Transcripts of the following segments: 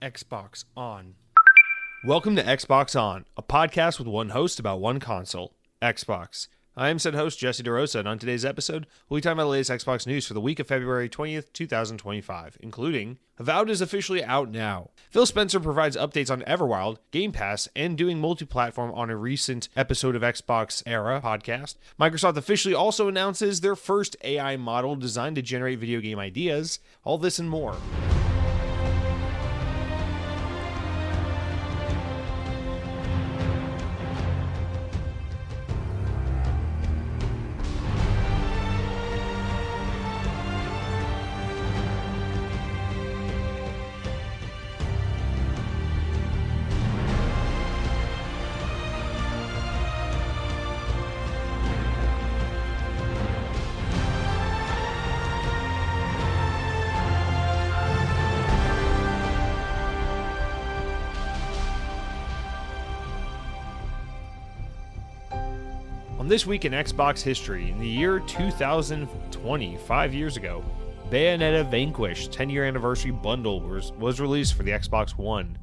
Xbox On. Welcome to Xbox On, a podcast with one host about one console, Xbox. I am said host Jesse DeRosa, and on today's episode, we'll be talking about the latest Xbox news for the week of February 20th, 2025, including Avowed is officially out now. Phil Spencer provides updates on Everwild, Game Pass, and doing multiplatform on a recent episode of XboxEra Podcast. Microsoft officially also announces their first AI model designed to generate video game ideas. All this and more. This week in Xbox history, in the year 2020, 5 years ago, Bayonetta Vanquish 10-year anniversary bundle was released for the Xbox One.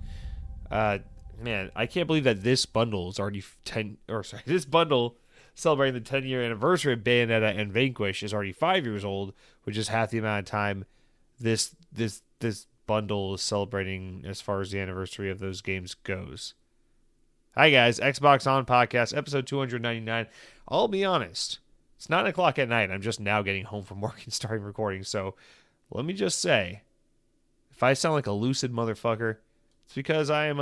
Man, I can't believe that this bundle is already this bundle celebrating the 10-year anniversary of Bayonetta and Vanquish is already 5 years old, which is half the amount of time this bundle is celebrating as far as the anniversary of those games goes. Hi guys, Xbox On Podcast, episode 299. I'll be honest, it's 9 o'clock at night. I'm just now getting home from work and starting recording. So let me just say, if I sound like a lucid motherfucker, it's because I'm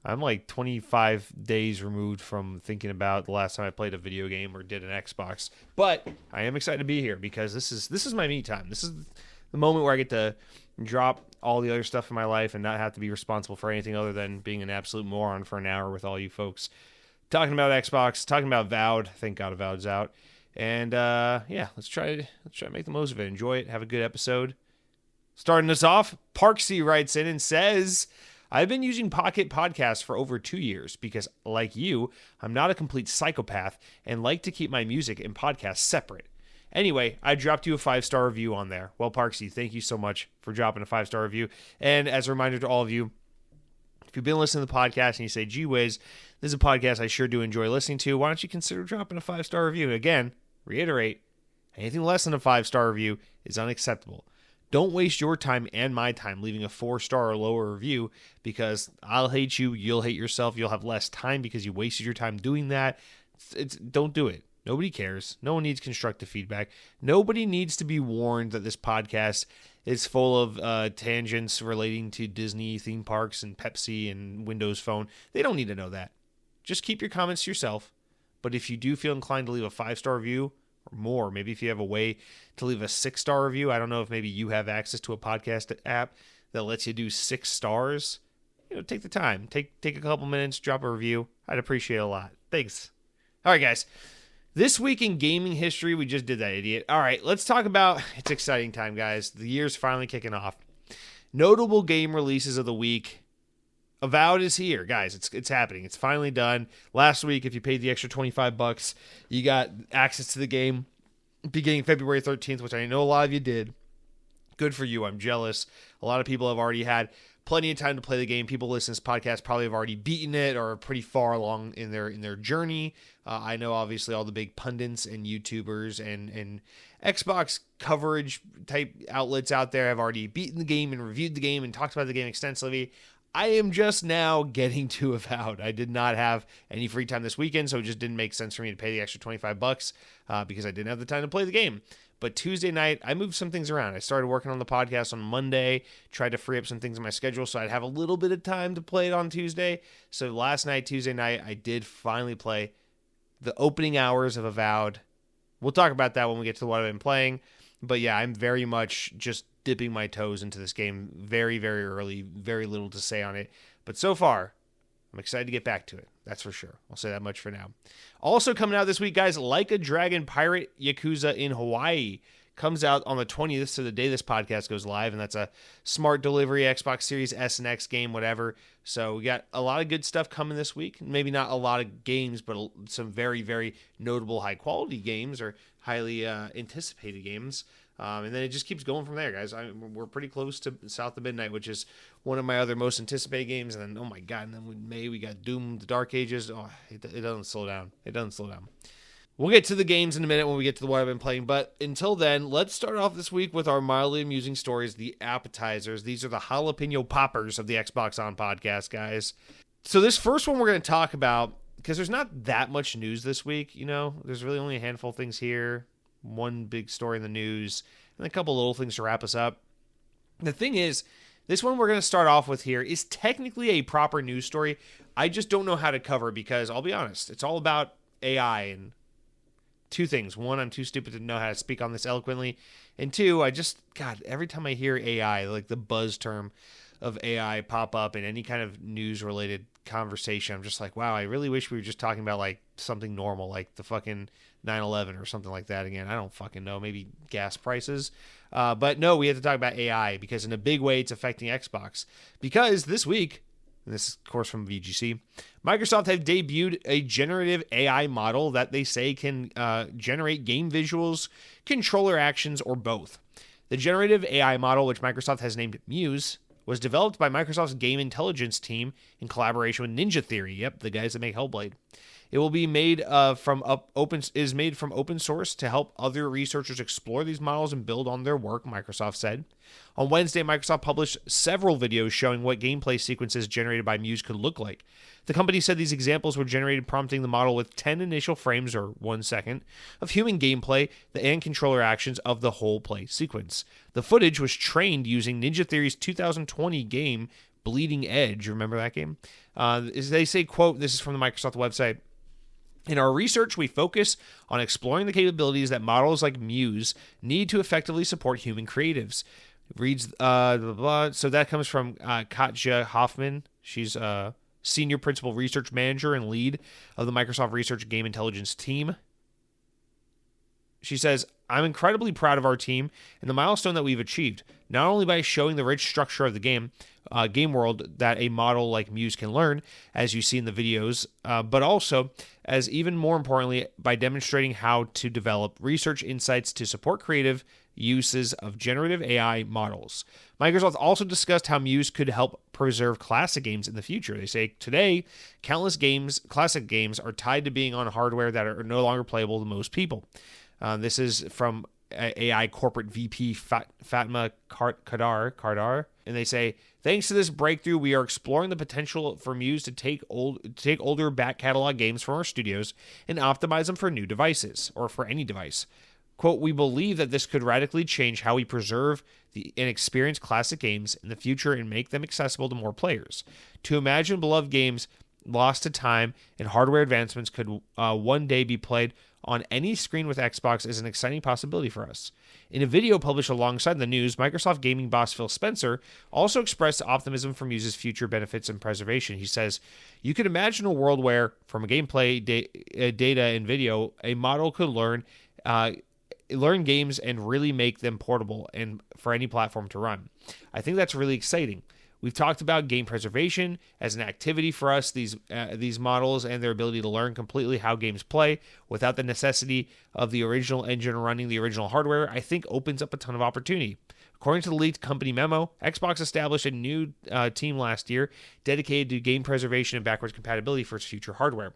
like 25 days removed from thinking about the last time I played a video game or did an Xbox. But I am excited to be here because this is my me time. This is the moment where I get to drop all the other stuff in my life and not have to be responsible for anything other than being an absolute moron for an hour with all you folks. Talking about Xbox, talking about Avowed. Thank God Avowed's out. And let's try to make the most of it. Enjoy it. Have a good episode. Starting us off, Parksy writes in and says, I've been using Pocket Podcasts for over 2 years because, like you, I'm not a complete psychopath and like to keep my music and podcasts separate. Anyway, I dropped you a 5-star review on there. Well, Parksy, thank you so much for dropping a 5-star review. And as a reminder to all of you, if you've been listening to the podcast and you say, gee whiz, this is a podcast I sure do enjoy listening to, why don't you consider dropping a 5-star review? Again, reiterate, anything less than a 5-star review is unacceptable. Don't waste your time and my time leaving a 4-star or lower review because I'll hate you, you'll hate yourself, you'll have less time because you wasted your time doing that. Don't do it. Nobody cares. No one needs constructive feedback. Nobody needs to be warned that this podcast is full of tangents relating to Disney theme parks and Pepsi and Windows Phone. They don't need to know that. Just keep your comments to yourself. But if you do feel inclined to leave a 5-star review or more, maybe if you have a way to leave a 6-star review, I don't know if maybe you have access to a podcast app that lets you do 6 stars. Take the time. Take a couple minutes, drop a review. I'd appreciate it a lot. Thanks. All right, guys. This week in gaming history, we just did that, idiot. All right, let's talk about, it's exciting time, guys. The year's finally kicking off. Notable game releases of the week. Avowed is here, guys. It's happening. It's finally done. Last week, if you paid the extra $25, you got access to the game beginning February 13th, which I know a lot of you did. Good for you. I'm jealous. A lot of people have already had plenty of time to play the game. People listening to this podcast probably have already beaten it or are pretty far along in their journey. I know obviously all the big pundits and YouTubers and Xbox coverage type outlets out there have already beaten the game and reviewed the game and talked about the game extensively. I am just now getting to Avowed. I did not have any free time this weekend, so it just didn't make sense for me to pay the extra $25 because I didn't have the time to play the game. But Tuesday night, I moved some things around. I started working on the podcast on Monday, tried to free up some things in my schedule so I'd have a little bit of time to play it on Tuesday. So last night, Tuesday night, I did finally play the opening hours of Avowed. We'll talk about that when we get to what I've been playing. But yeah, I'm very much just dipping my toes into this game very, very early. Very little to say on it. But so far, I'm excited to get back to it. That's for sure. I'll say that much for now. Also coming out this week, guys, Like a Dragon Pirate Yakuza in Hawaii comes out on the 20th, so the day this podcast goes live, and that's a smart delivery Xbox Series S and X game, whatever. So we got a lot of good stuff coming this week. Maybe not a lot of games, but some very, very notable high-quality games or highly anticipated games. And then it just keeps going from there, guys. We're pretty close to South of Midnight, which is one of my other most anticipated games. And then, oh my God, and then in May we got Doom, The Dark Ages. Oh, it doesn't slow down. It doesn't slow down. We'll get to the games in a minute when we get to what I've been playing. But until then, let's start off this week with our mildly amusing stories, the appetizers. These are the jalapeno poppers of the Xbox On podcast, guys. So this first one we're going to talk about, because there's not that much news this week, There's really only a handful of things here. One big story in the news, and a couple little things to wrap us up. The thing is, this one we're going to start off with here is technically a proper news story. I just don't know how to cover it because, I'll be honest, it's all about AI and two things. One, I'm too stupid to know how to speak on this eloquently. And two, God, every time I hear AI, like the buzz term of AI pop up in any kind of news-related conversation, I'm just like, wow, I really wish we were just talking about like something normal, like the fucking 9/11 or something like that again. I don't fucking know. Maybe gas prices. But no, we have to talk about AI because in a big way it's affecting Xbox. Because this week, and this is of course from VGC, Microsoft have debuted a generative AI model that they say can generate game visuals, controller actions, or both. The generative AI model, which Microsoft has named Muse, was developed by Microsoft's game intelligence team in collaboration with Ninja Theory. Yep, the guys that make Hellblade. It will be made from open source to help other researchers explore these models and build on their work, Microsoft said. On Wednesday, Microsoft published several videos showing what gameplay sequences generated by Muse could look like. The company said these examples were generated prompting the model with 10 initial frames, or 1 second, of human gameplay and controller actions of the whole play sequence. The footage was trained using Ninja Theory's 2020 game, Bleeding Edge. Remember that game? As they say, quote, this is from the Microsoft website, in our research, we focus on exploring the capabilities that models like Muse need to effectively support human creatives. Reads, blah, blah, blah. So that comes from Katja Hoffman. She's Senior Principal Research Manager and lead of the Microsoft Research Game Intelligence team. She says, I'm incredibly proud of our team and the milestone that we've achieved, not only by showing the rich structure of the game world that a model like Muse can learn, as you see in the videos, but also, as even more importantly, by demonstrating how to develop research insights to support creative uses of generative AI models. Microsoft also discussed how Muse could help preserve classic games in the future. They say, today, countless classic games are tied to being on hardware that are no longer playable to most people. This is from AI corporate VP Fatma Kardar, and they say, thanks to this breakthrough, we are exploring the potential for Muse to take older back catalog games from our studios and optimize them for new devices, or for any device. Quote, we believe that this could radically change how we preserve and experience classic games in the future and make them accessible to more players. To imagine beloved games lost to time and hardware advancements could one day be played on any screen with Xbox is an exciting possibility for us. In a video published alongside the news, Microsoft gaming boss Phil Spencer also expressed optimism for Muse's future benefits and preservation. He says, you could imagine a world where, from a gameplay, data, and video, a model could learn games and really make them portable and for any platform to run. I think that's really exciting. We've talked about game preservation as an activity for us, these models and their ability to learn completely how games play without the necessity of the original engine running the original hardware, I think opens up a ton of opportunity. According to the leaked company memo, Xbox established a new team last year dedicated to game preservation and backwards compatibility for its future hardware.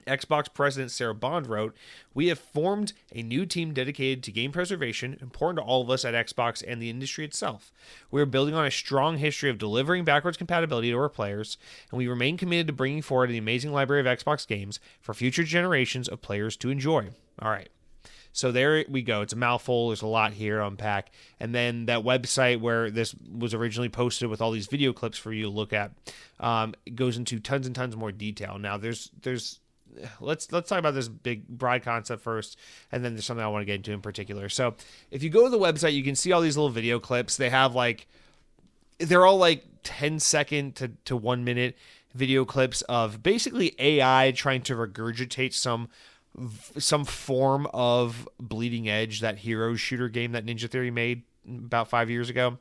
Xbox President Sarah Bond wrote, we have formed a new team dedicated to game preservation, important to all of us at Xbox and the industry itself. We are building on a strong history of delivering backwards compatibility to our players, and we remain committed to bringing forward the amazing library of Xbox games for future generations of players to enjoy. All right. So there we go. It's a mouthful. There's a lot here to unpack. And then that website where this was originally posted with all these video clips for you to look at goes into tons and tons more detail. Now, let's talk about this big broad concept first, and then there's something I want to get into in particular. So if you go to the website, you can see all these little video clips. They have they're all 10-second to 1 minute video clips of basically AI trying to regurgitate some form of Bleeding Edge, that hero shooter game that Ninja Theory made about 5 years ago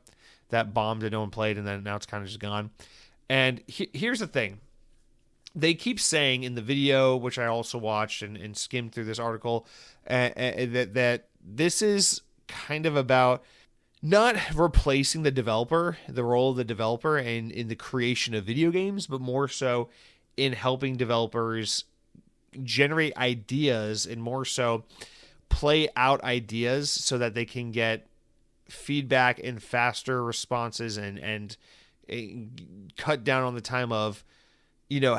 that bombed and no one played, and then now it's kind of just gone. And here's the thing. They keep saying in the video, which I also watched and skimmed through this article, that this is kind of about not replacing the developer, the role of the developer and in the creation of video games, but more so in helping developers generate ideas and more so play out ideas so that they can get feedback and faster responses and cut down on the time of,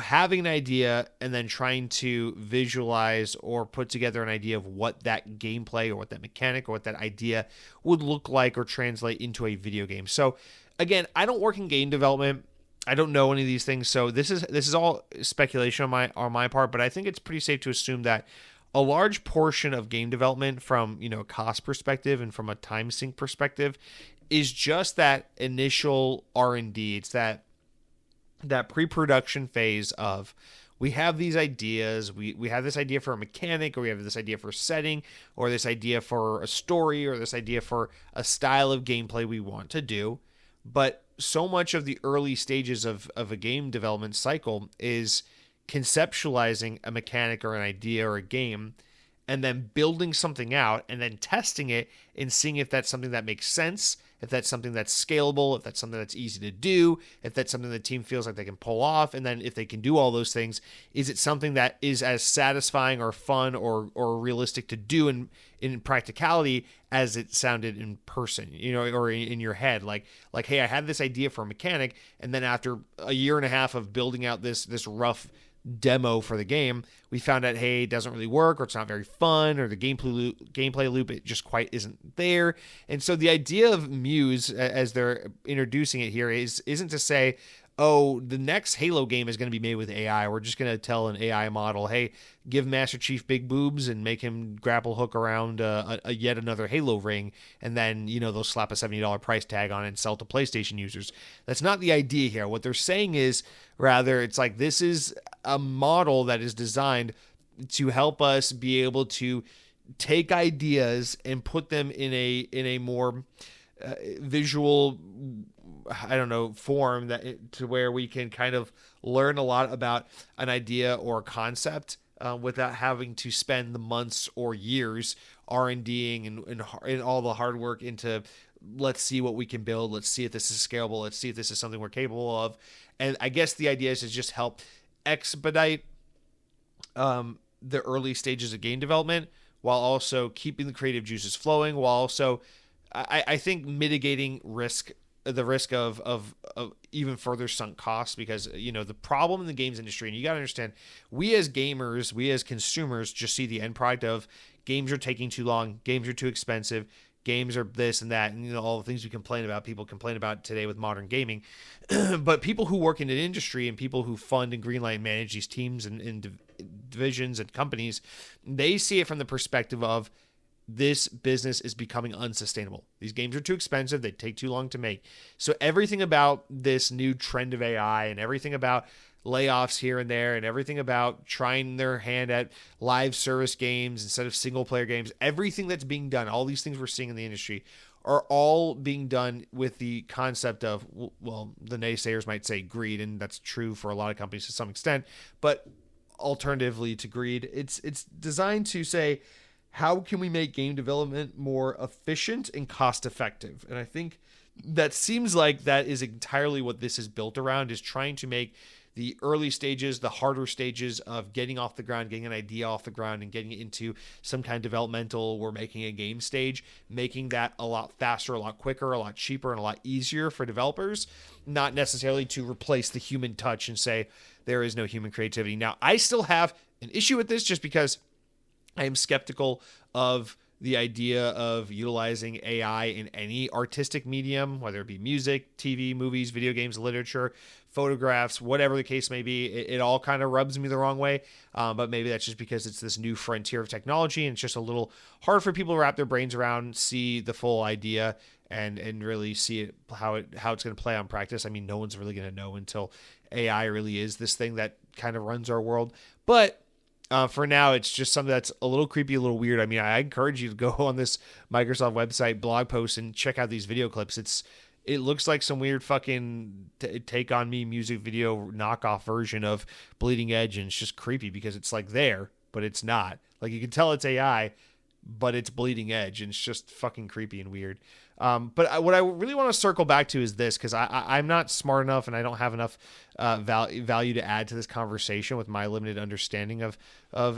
having an idea and then trying to visualize or put together an idea of what that gameplay or what that mechanic or what that idea would look like or translate into a video game. So again, I don't work in game development. I don't know any of these things. So this is all speculation on my part, but I think it's pretty safe to assume that a large portion of game development from, a cost perspective and from a time sink perspective is just that initial R&D. It's that pre-production phase of, we have these ideas, we have this idea for a mechanic, or we have this idea for a setting, or this idea for a story, or this idea for a style of gameplay we want to do. But so much of the early stages of a game development cycle is conceptualizing a mechanic or an idea or a game, and then building something out and then testing it and seeing if that's something that makes sense, if that's something that's scalable, if that's something that's easy to do, if that's something the team feels like they can pull off, and then if they can do all those things, is it something that is as satisfying or fun or realistic to do in practicality as it sounded in person, or in your head, like, hey, I had this idea for a mechanic, and then after a year and a half of building out this rough demo for the game, we found out, hey, it doesn't really work, or it's not very fun, or the gameplay loop, it just quite isn't there. And so the idea of Muse, as they're introducing it here, isn't to say, oh, the next Halo game is going to be made with AI. We're just going to tell an AI model, hey, give Master Chief big boobs and make him grapple hook around a yet another Halo ring, and then, they'll slap a $70 price tag on it and sell to PlayStation users. That's not the idea here. What they're saying is, rather, it's like, this is a model that is designed to help us be able to take ideas and put them in a more visual, form to where we can kind of learn a lot about an idea or concept without having to spend the months or years R&Ding and all the hard work into, let's see what we can build. Let's see if this is scalable. Let's see if this is something we're capable of. And I guess the idea is to just help expedite the early stages of game development while also keeping the creative juices flowing, while also, I think, mitigating the risk of even further sunk costs, because the problem in the games industry, and you got to understand, we as gamers, we as consumers just see the end product of games are taking too long, games are too expensive, games are this and that, and all the things we complain about, people complain about today with modern gaming. But people who work in an industry and people who fund and greenlight and manage these teams and divisions and companies, they see it from the perspective of, this business is becoming unsustainable. These games are too expensive. They take too long to make. So everything about this new trend of AI and everything about layoffs here and there and everything about trying their hand at live service games instead of single player games, everything that's being done, all these things we're seeing in the industry are all being done with the concept of, well, the naysayers might say greed, and that's true for a lot of companies to some extent, but alternatively to greed, it's designed to say, how can we make game development more efficient and cost effective? And I think that seems like that is entirely what this is built around, is trying to make the early stages, the harder stages of getting off the ground, getting an idea off the ground and getting it into some kind of developmental, we're making a game stage, making that a lot faster, a lot quicker, a lot cheaper, and a lot easier for developers, not necessarily to replace the human touch and say there is no human creativity. Now, I still have an issue with this just because I am skeptical of the idea of utilizing AI in any artistic medium, whether it be music, TV, movies, video games, literature, photographs, whatever the case may be. It all kind of rubs me the wrong way, but maybe that's just because it's this new frontier of technology and it's just a little hard for people to wrap their brains around, see the full idea, and really see it, how it's going to play on practice. I mean, no one's really going to know until AI really is this thing that kind of runs our world. But for now, it's just something that's a little creepy, a little weird. I mean, I encourage you to go on this Microsoft website blog post and check out these video clips. It looks like some weird fucking Take On Me music video knockoff version of Bleeding Edge, and it's just creepy because it's like there, but it's not. Like, you can tell it's AI, but it's bleeding edge, and it's just fucking creepy and weird. What I really want to circle back to is this, because I'm not smart enough and I don't have enough value to add to this conversation with my limited understanding of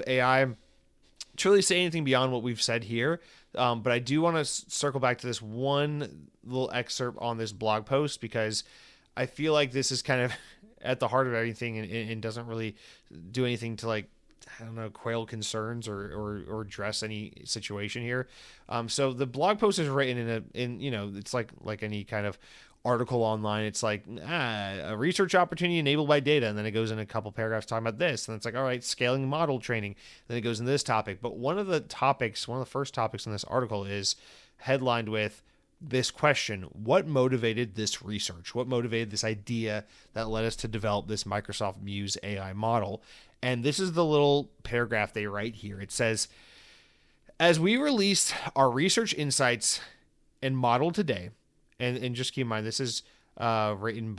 AI to really say anything beyond what we've said here. But I do want to circle back to this one little excerpt on this blog post, because I feel like this is kind of at the heart of everything, and doesn't really do anything to, like, I don't know, quail concerns or address any situation here. So the blog post is written in it's like any kind of article online. It's like, a research opportunity enabled by data. And then it goes in a couple paragraphs talking about this. And it's like, all right, scaling model training. Then it goes into this topic. But one of the first topics in this article is headlined with this question: what motivated this research? What motivated this idea that led us to develop this Microsoft Muse AI model? And this is the little paragraph they write here. It says, as we released our research insights and model today, and just keep in mind, this was written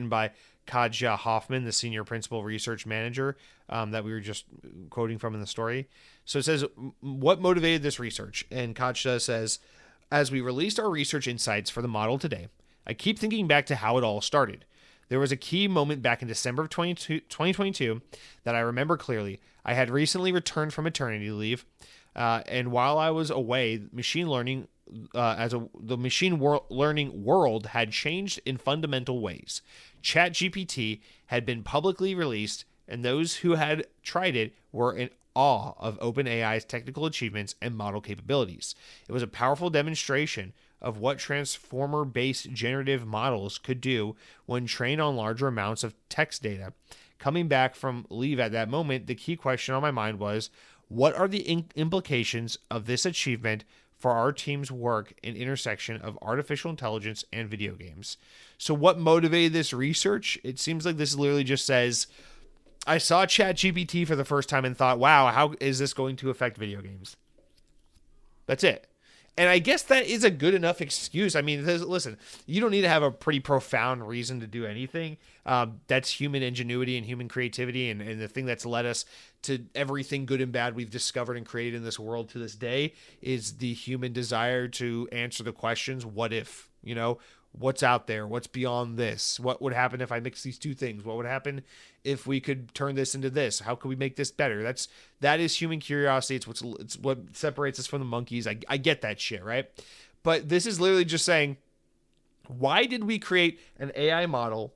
by Katja Hoffman, the senior principal research manager that we were just quoting from in the story. So it says, what motivated this research? And Katja says, as we released our research insights for the model today, I keep thinking back to how it all started. There was a key moment back in December of 2022 that I remember clearly. I had recently returned from maternity leave, and while I was away, machine learning learning world had changed in fundamental ways. ChatGPT had been publicly released, and those who had tried it were in awe of OpenAI's technical achievements and model capabilities. It was a powerful demonstration of what transformer-based generative models could do when trained on larger amounts of text data. Coming back from leave at that moment, the key question on my mind was, what are the implications of this achievement for our team's work in intersection of artificial intelligence and video games? So what motivated this research? It seems like this literally just says, I saw ChatGPT for the first time and thought, wow, how is this going to affect video games? That's it. And I guess that is a good enough excuse. I mean, listen, you don't need to have a pretty profound reason to do anything. That's human ingenuity and human creativity, and the thing that's led us to everything good and bad we've discovered and created in this world to this day is the human desire to answer the questions, what if, what's out there, what's beyond this, what would happen if I mix these two things, what would happen if we could turn this into this, how could we make this better? That is human curiosity. It's what separates us from the monkeys. I get that shit, right? But this is literally just saying, why did we create an AI model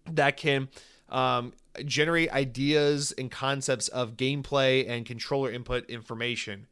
that can generate ideas and concepts of gameplay and controller input information?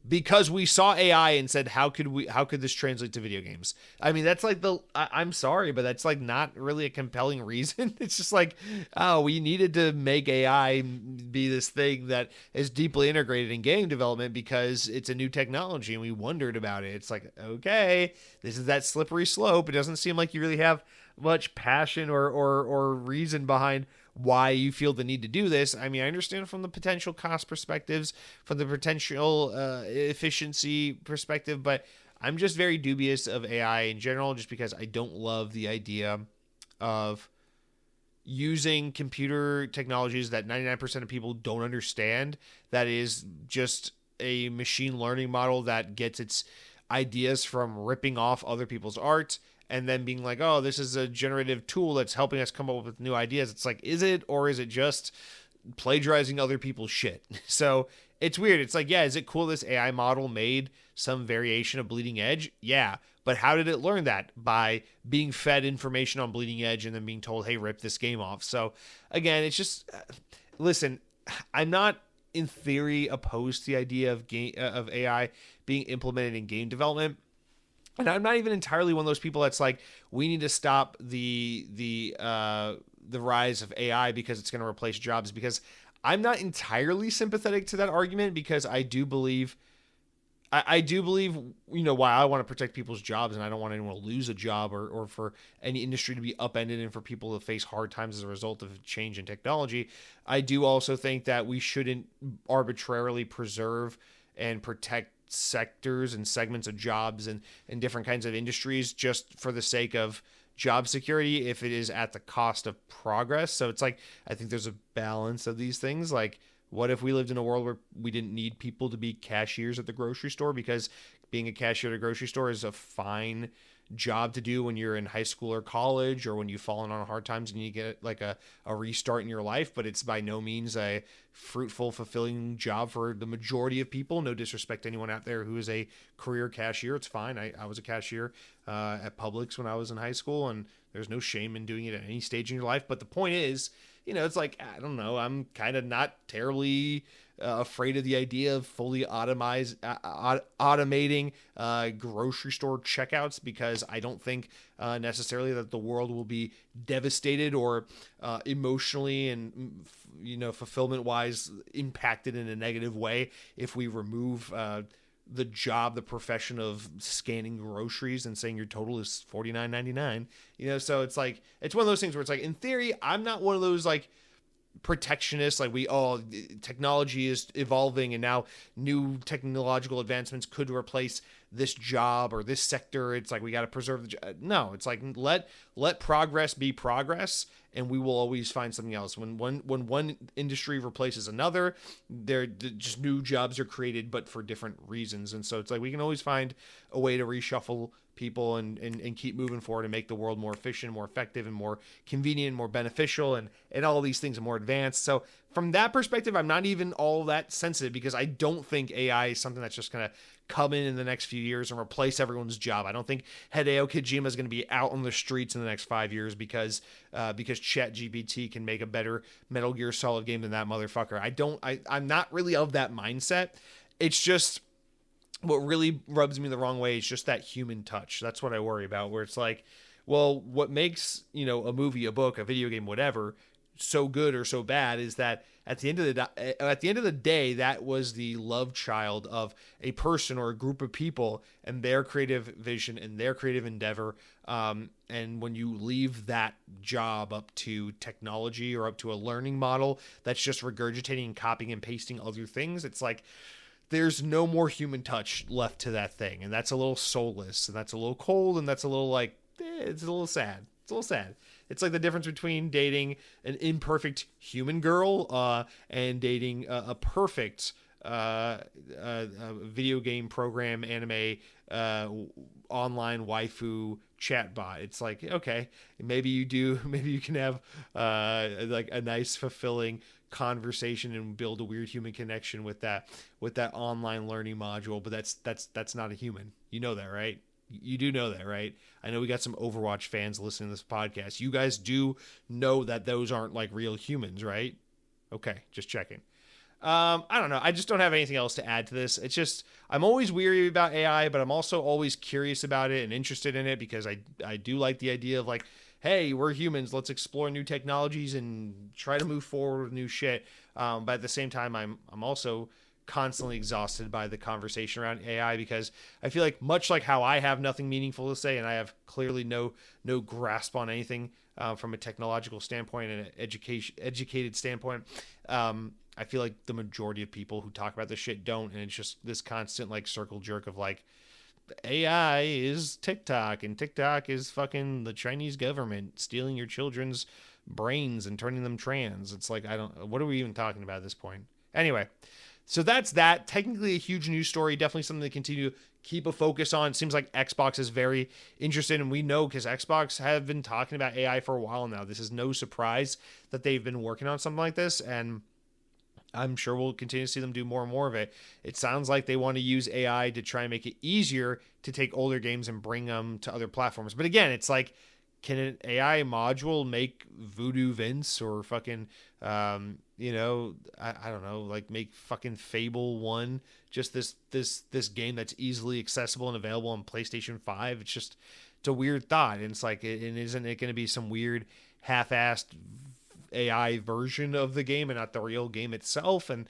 Because we saw AI and said, how could this translate to video games? I mean, that's like I'm sorry, but that's like not really a compelling reason. It's just like, oh, we needed to make AI be this thing that is deeply integrated in game development because it's a new technology and we wondered about it. It's like, okay, this is that slippery slope. It doesn't seem like you really have much passion or reason behind why you feel the need to do this. I mean, I understand from the potential cost perspectives, from the potential efficiency perspective, but I'm just very dubious of AI in general, just because I don't love the idea of using computer technologies that 99% of people don't understand. That is just a machine learning model that gets its ideas from ripping off other people's art and then being like, oh, this is a generative tool that's helping us come up with new ideas. It's like, is it, or is it just plagiarizing other people's shit? So it's weird. It's like, yeah, is it cool this AI model made some variation of Bleeding Edge? Yeah. But how did it learn that? By being fed information on Bleeding Edge and then being told, hey, rip this game off. So again, it's just, listen, I'm not in theory opposed to the idea of AI being implemented in game development. And I'm not even entirely one of those people that's like, we need to stop the rise of AI because it's going to replace jobs, because I'm not entirely sympathetic to that argument, because I do believe, why I want to protect people's jobs and I don't want anyone to lose a job or for any industry to be upended and for people to face hard times as a result of change in technology. I do also think that we shouldn't arbitrarily preserve and protect sectors and segments of jobs and different kinds of industries just for the sake of job security if it is at the cost of progress. So it's like, I think there's a balance of these things. Like, What if we lived in a world where we didn't need people to be cashiers at the grocery store, because being a cashier at a grocery store is a fine job to do when you're in high school or college, or when you've fallen on hard times and you get like a restart in your life, but it's by no means a fruitful, fulfilling job for the majority of people. No disrespect to anyone out there who is a career cashier. It's fine. I was a cashier at Publix when I was in high school, and there's no shame in doing it at any stage in your life. But the point is, it's like, I don't know, I'm kind of not terribly afraid of the idea of fully automating grocery store checkouts, because I don't think necessarily that the world will be devastated or emotionally and fulfillment wise impacted in a negative way if we remove the profession of scanning groceries and saying your total is $49.99. So it's like, it's one of those things where it's like, in theory, I'm not one of those like protectionists, like technology is evolving and now new technological advancements could replace this job or this sector. It's like, we got to preserve no, it's like, let progress be progress, and we will always find something else. When one industry replaces another, there just new jobs are created, but for different reasons. And so it's like, we can always find a way to reshuffle people and keep moving forward and make the world more efficient, more effective, and more convenient, more beneficial, and all these things are more advanced. So from that perspective, I'm not even all that sensitive, because I don't think AI is something that's just going to come in the next few years and replace everyone's job. I don't think Hideo Kojima is going to be out on the streets in the next 5 years because ChatGPT can make a better Metal Gear Solid game than that motherfucker. I'm not really of that mindset. It's just, what really rubs me the wrong way is just that human touch. That's what I worry about, where it's like, well, what makes, a movie, a book, a video game, whatever, so good or so bad is that at the end of the day, that was the love child of a person or a group of people and their creative vision and their creative endeavor. And when you leave that job up to technology or up to a learning model that's just regurgitating and copying and pasting other things, it's like, there's no more human touch left to that thing. And that's a little soulless, and that's a little cold, and that's a little like, it's a little sad. It's a little sad. It's like the difference between dating an imperfect human girl and dating a perfect video game program, anime, online waifu chatbot. It's like, okay, maybe you can have like a nice, fulfilling conversation and build a weird human connection with that online learning module, but that's not a human. You know that, right? You do know that, right? I know we got some Overwatch fans listening to this podcast. You guys do know that those aren't like real humans, right? Okay, just checking. I don't know. I just don't have anything else to add to this. It's just, I'm always weary about AI, but I'm also always curious about it and interested in it, because I do like the idea of like, hey, we're humans, let's explore new technologies and try to move forward with new shit. But at the same time, I'm also constantly exhausted by the conversation around AI, because I feel like, much like how I have nothing meaningful to say, and I have clearly no grasp on anything from a technological standpoint and an educated standpoint, I feel like the majority of people who talk about this shit don't, and it's just this constant like circle jerk of like, AI is TikTok, and TikTok is fucking the Chinese government stealing your children's brains and turning them trans. It's like, what are we even talking about at this point? Anyway, so that's that. Technically a huge news story, definitely something to continue to keep a focus on. It seems like Xbox is very interested, and we know because Xbox have been talking about AI for a while now. This is no surprise that they've been working on something like this, and I'm sure we'll continue to see them do more and more of it. It sounds like they want to use AI to try and make it easier to take older games and bring them to other platforms. But again, it's like, can an AI module make Voodoo Vince or fucking, I don't know, like make fucking Fable 1 just this game that's easily accessible and available on PlayStation 5? It's a weird thought. And it's like, isn't it going to be some weird half-assed AI version of the game and not the real game itself? And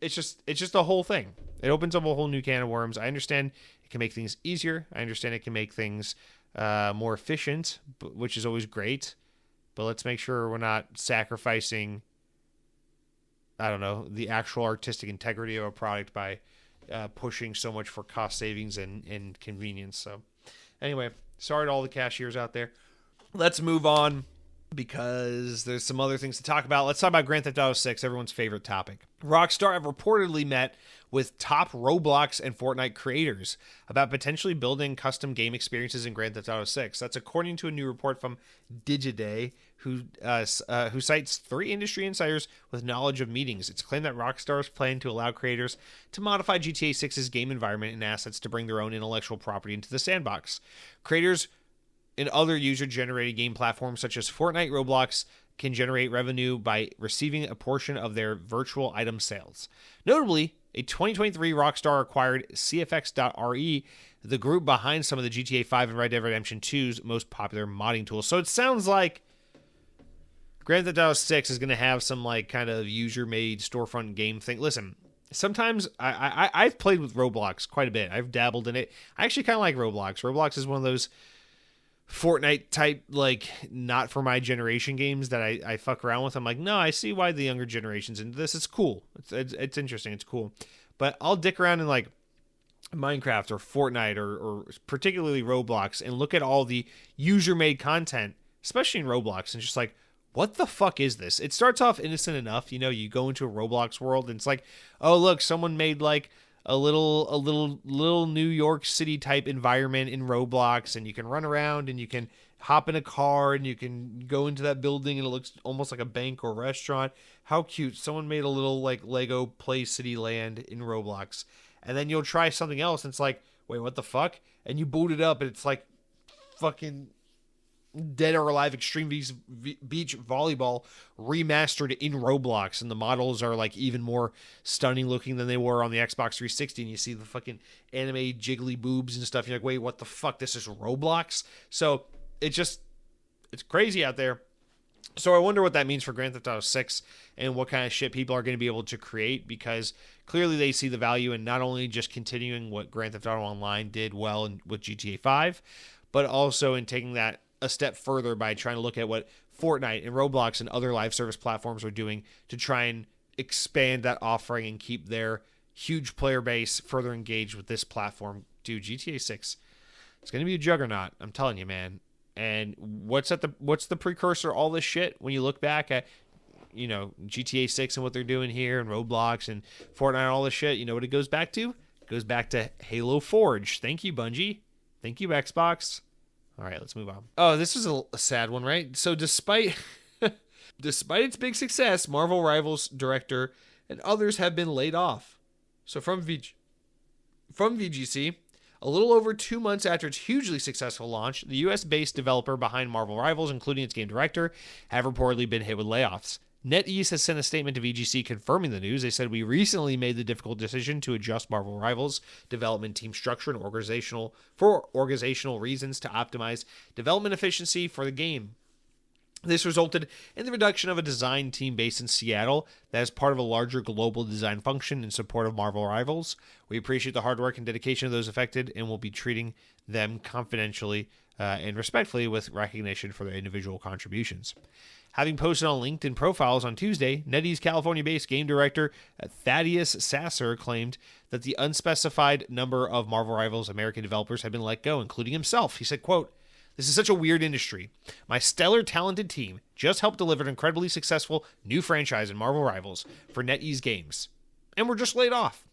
it's just a whole thing. It opens up a whole new can of worms. I understand it can make things easier. I understand it can make things more efficient, which is always great. But let's make sure we're not sacrificing, I don't know, the actual artistic integrity of a product by pushing so much for cost savings and convenience. So anyway, sorry to all the cashiers out there. Let's move on because there's some other things to talk about. Let's talk about Grand Theft Auto 6, everyone's favorite topic. Rockstar have reportedly met with top Roblox and Fortnite creators about potentially building custom game experiences in Grand Theft Auto 6. That's according to a new report from Digiday, who cites 3 industry insiders with knowledge of meetings. It's claimed that Rockstar is planning to allow creators to modify GTA 6's game environment and assets to bring their own intellectual property into the sandbox. Creators in other user-generated game platforms such as Fortnite, Roblox can generate revenue by receiving a portion of their virtual item sales. Notably, a 2023 Rockstar acquired CFX.re, the group behind some of the GTA 5 and Red Dead Redemption 2's most popular modding tools. So it sounds like Grand Theft Auto 6 is going to have some like kind of user-made storefront game thing. Listen, sometimes I've played with Roblox quite a bit. I've dabbled in it. I actually kind of like Roblox. Roblox is one of those Fortnite type, like, not for my generation games that I fuck around with. I'm like, no, I see why the younger generation's into this. It's cool. It's interesting. It's cool. But I'll dick around in like Minecraft or Fortnite or particularly Roblox and look at all the user-made content, especially in Roblox, and just like, what the fuck is this? It starts off innocent enough. You know, you go into a Roblox world and it's like, oh, look, someone made like a little New York City type environment in Roblox, and you can run around and you can hop in a car and you can go into that building and it looks almost like a bank or restaurant. How cute. Someone made a little like Lego Play City land in Roblox. And then you'll try something else and it's like, wait, what the fuck? And you boot it up and it's like fucking Dead or Alive Extreme Beach Volleyball remastered in Roblox, and the models are like even more stunning looking than they were on the Xbox 360, and you see the fucking anime jiggly boobs and stuff. You're like, wait, what the fuck? This is Roblox? So it's crazy out there. So I wonder what that means for Grand Theft Auto 6 and what kind of shit people are going to be able to create, because clearly they see the value in not only just continuing what Grand Theft Auto Online did well with GTA 5, but also in taking that a step further by trying to look at what Fortnite and Roblox and other live service platforms are doing to try and expand that offering and keep their huge player base further engaged with this platform. Dude, GTA 6, it's going to be a juggernaut. I'm telling you, man. And what's the precursor to all this shit when you look back at, you know, GTA 6 and what they're doing here and Roblox and Fortnite and all this shit? You know what it goes back to? It goes back to Halo Forge. Thank you, Bungie. Thank you, Xbox. All right, let's move on. Oh, this is a sad one, right? So despite its big success, Marvel Rivals director and others have been laid off. So from VGC, a little over 2 months after its hugely successful launch, the US-based developer behind Marvel Rivals, including its game director, have reportedly been hit with layoffs. NetEase has sent a statement to VGC confirming the news. They said, we recently made the difficult decision to adjust Marvel Rivals' development team structure and organizational reasons to optimize development efficiency for the game. This resulted in the reduction of a design team based in Seattle that is part of a larger global design function in support of Marvel Rivals. We appreciate the hard work and dedication of those affected and will be treating them confidentially and respectfully with recognition for their individual contributions. Having posted on LinkedIn profiles on Tuesday, NetEase California-based game director Thaddeus Sasser claimed that the unspecified number of Marvel Rivals American developers had been let go, including himself. He said, quote, "This is such a weird industry. My stellar, talented team just helped deliver an incredibly successful new franchise in Marvel Rivals for NetEase Games, and we're just laid off."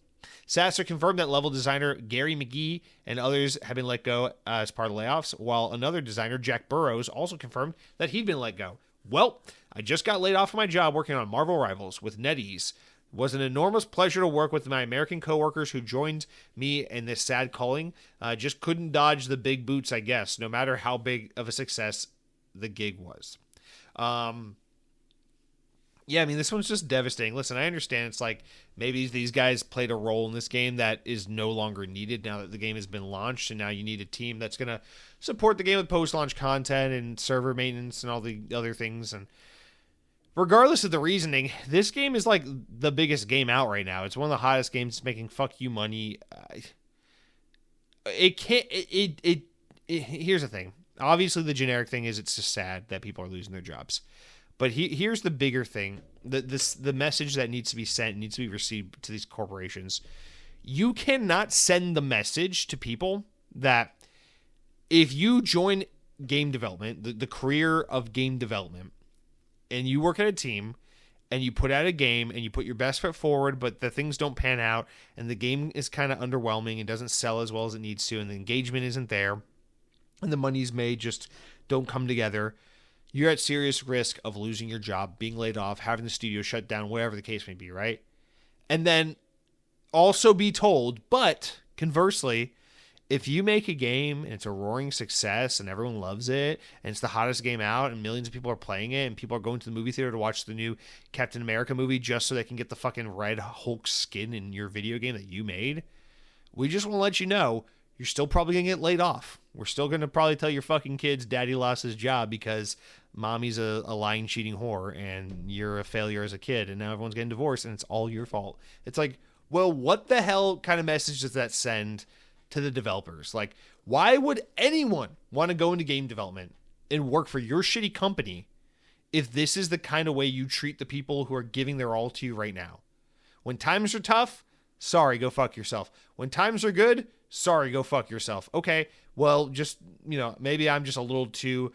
Sasser confirmed that level designer Gary McGee and others had been let go as part of the layoffs, while another designer, Jack Burrows, also confirmed that he'd been let go. "Well, I just got laid off from my job working on Marvel Rivals with NetEase. It was an enormous pleasure to work with my American coworkers who joined me in this sad calling. Just couldn't dodge the big boots, I guess, no matter how big of a success the gig was." Yeah, I mean, this one's just devastating. Listen, I understand it's like maybe these guys played a role in this game that is no longer needed now that the game has been launched, and now you need a team that's going to support the game with post-launch content and server maintenance and all the other things. And regardless of the reasoning, this game is like the biggest game out right now. It's one of the hottest games making fuck you money. Here's the thing. Obviously, the generic thing is it's just sad that people are losing their jobs. But here's the bigger thing. The message that needs to be sent, needs to be received to these corporations. You cannot send the message to people that if you join game development, the career of game development, and you work at a team and you put out a game and you put your best foot forward, but the things don't pan out and the game is kind of underwhelming and doesn't sell as well as it needs to, and the engagement isn't there and the money's made just don't come together, you're at serious risk of losing your job, being laid off, having the studio shut down, whatever the case may be, right? And then also be told, but conversely, if you make a game and it's a roaring success and everyone loves it and it's the hottest game out and millions of people are playing it and people are going to the movie theater to watch the new Captain America movie just so they can get the fucking red Hulk skin in your video game that you made, we just want to let you know you're still probably going to get laid off. We're still going to probably tell your fucking kids daddy lost his job because mommy's a lying, cheating whore and you're a failure as a kid and now everyone's getting divorced and it's all your fault. It's like, well, what the hell kind of message does that send to the developers? Like, why would anyone want to go into game development and work for your shitty company if this is the kind of way you treat the people who are giving their all to you right now? When times are tough, sorry, go fuck yourself. When times are good, sorry, go fuck yourself. Okay, well, just, maybe I'm just a little too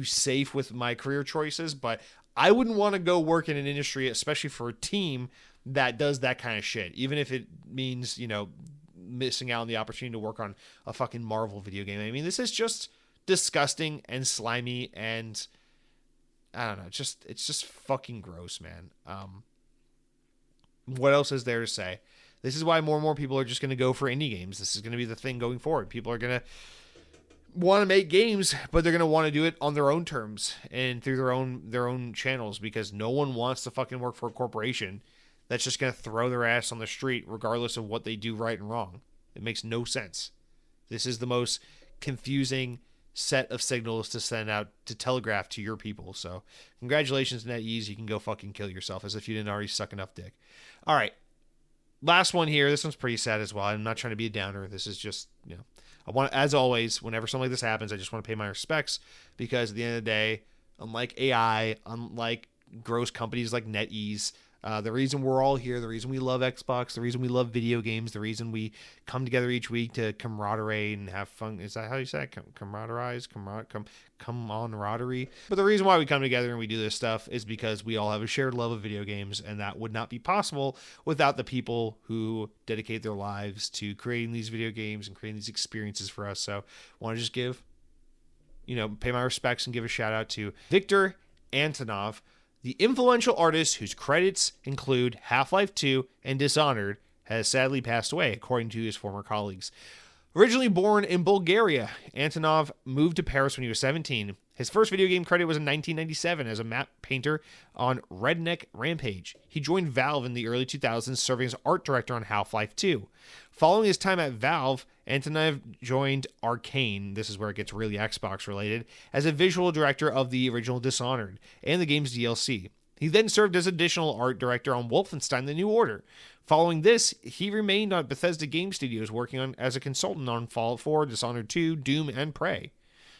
safe with my career choices, but I wouldn't want to go work in an industry, especially for a team that does that kind of shit, even if it means, missing out on the opportunity to work on a fucking Marvel video game. I mean, this is just disgusting and slimy and I don't know, it's just fucking gross, man. What else is there to say? This is why more and more people are just going to go for indie games. This is going to be the thing going forward. People are going to want to make games, but they're going to want to do it on their own terms and through their own channels, because no one wants to fucking work for a corporation that's just going to throw their ass on the street regardless of what they do right and wrong. It makes no sense. This is the most confusing set of signals to send out to telegraph to your people. So congratulations, NetEase. You can go fucking kill yourself, as if you didn't already suck enough dick. All right. Last one here. This one's pretty sad as well. I'm not trying to be a downer. This is just, I want, as always, whenever something like this happens, I just want to pay my respects, because at the end of the day, unlike AI, unlike gross companies like NetEase, the reason we're all here, the reason we love Xbox, the reason we love video games, the reason we come together each week to camaraderie and have fun. Is that how you say it? Camaraderie? But the reason why we come together and we do this stuff is because we all have a shared love of video games, and that would not be possible without the people who dedicate their lives to creating these video games and creating these experiences for us. So I want to just pay my respects and give a shout out to Victor Antonov, the influential artist whose credits include Half-Life 2 and Dishonored, has sadly passed away, according to his former colleagues. Originally born in Bulgaria, Antonov moved to Paris when he was 17. His first video game credit was in 1997 as a map painter on Redneck Rampage. He joined Valve in the early 2000s, serving as art director on Half-Life 2. Following his time at Valve, Antonov joined Arcane, this is where it gets really Xbox related, as a visual director of the original Dishonored and the game's DLC. He then served as additional art director on Wolfenstein: The New Order. Following this, he remained on Bethesda Game Studios, working on as a consultant on Fallout 4, Dishonored 2, Doom, and Prey.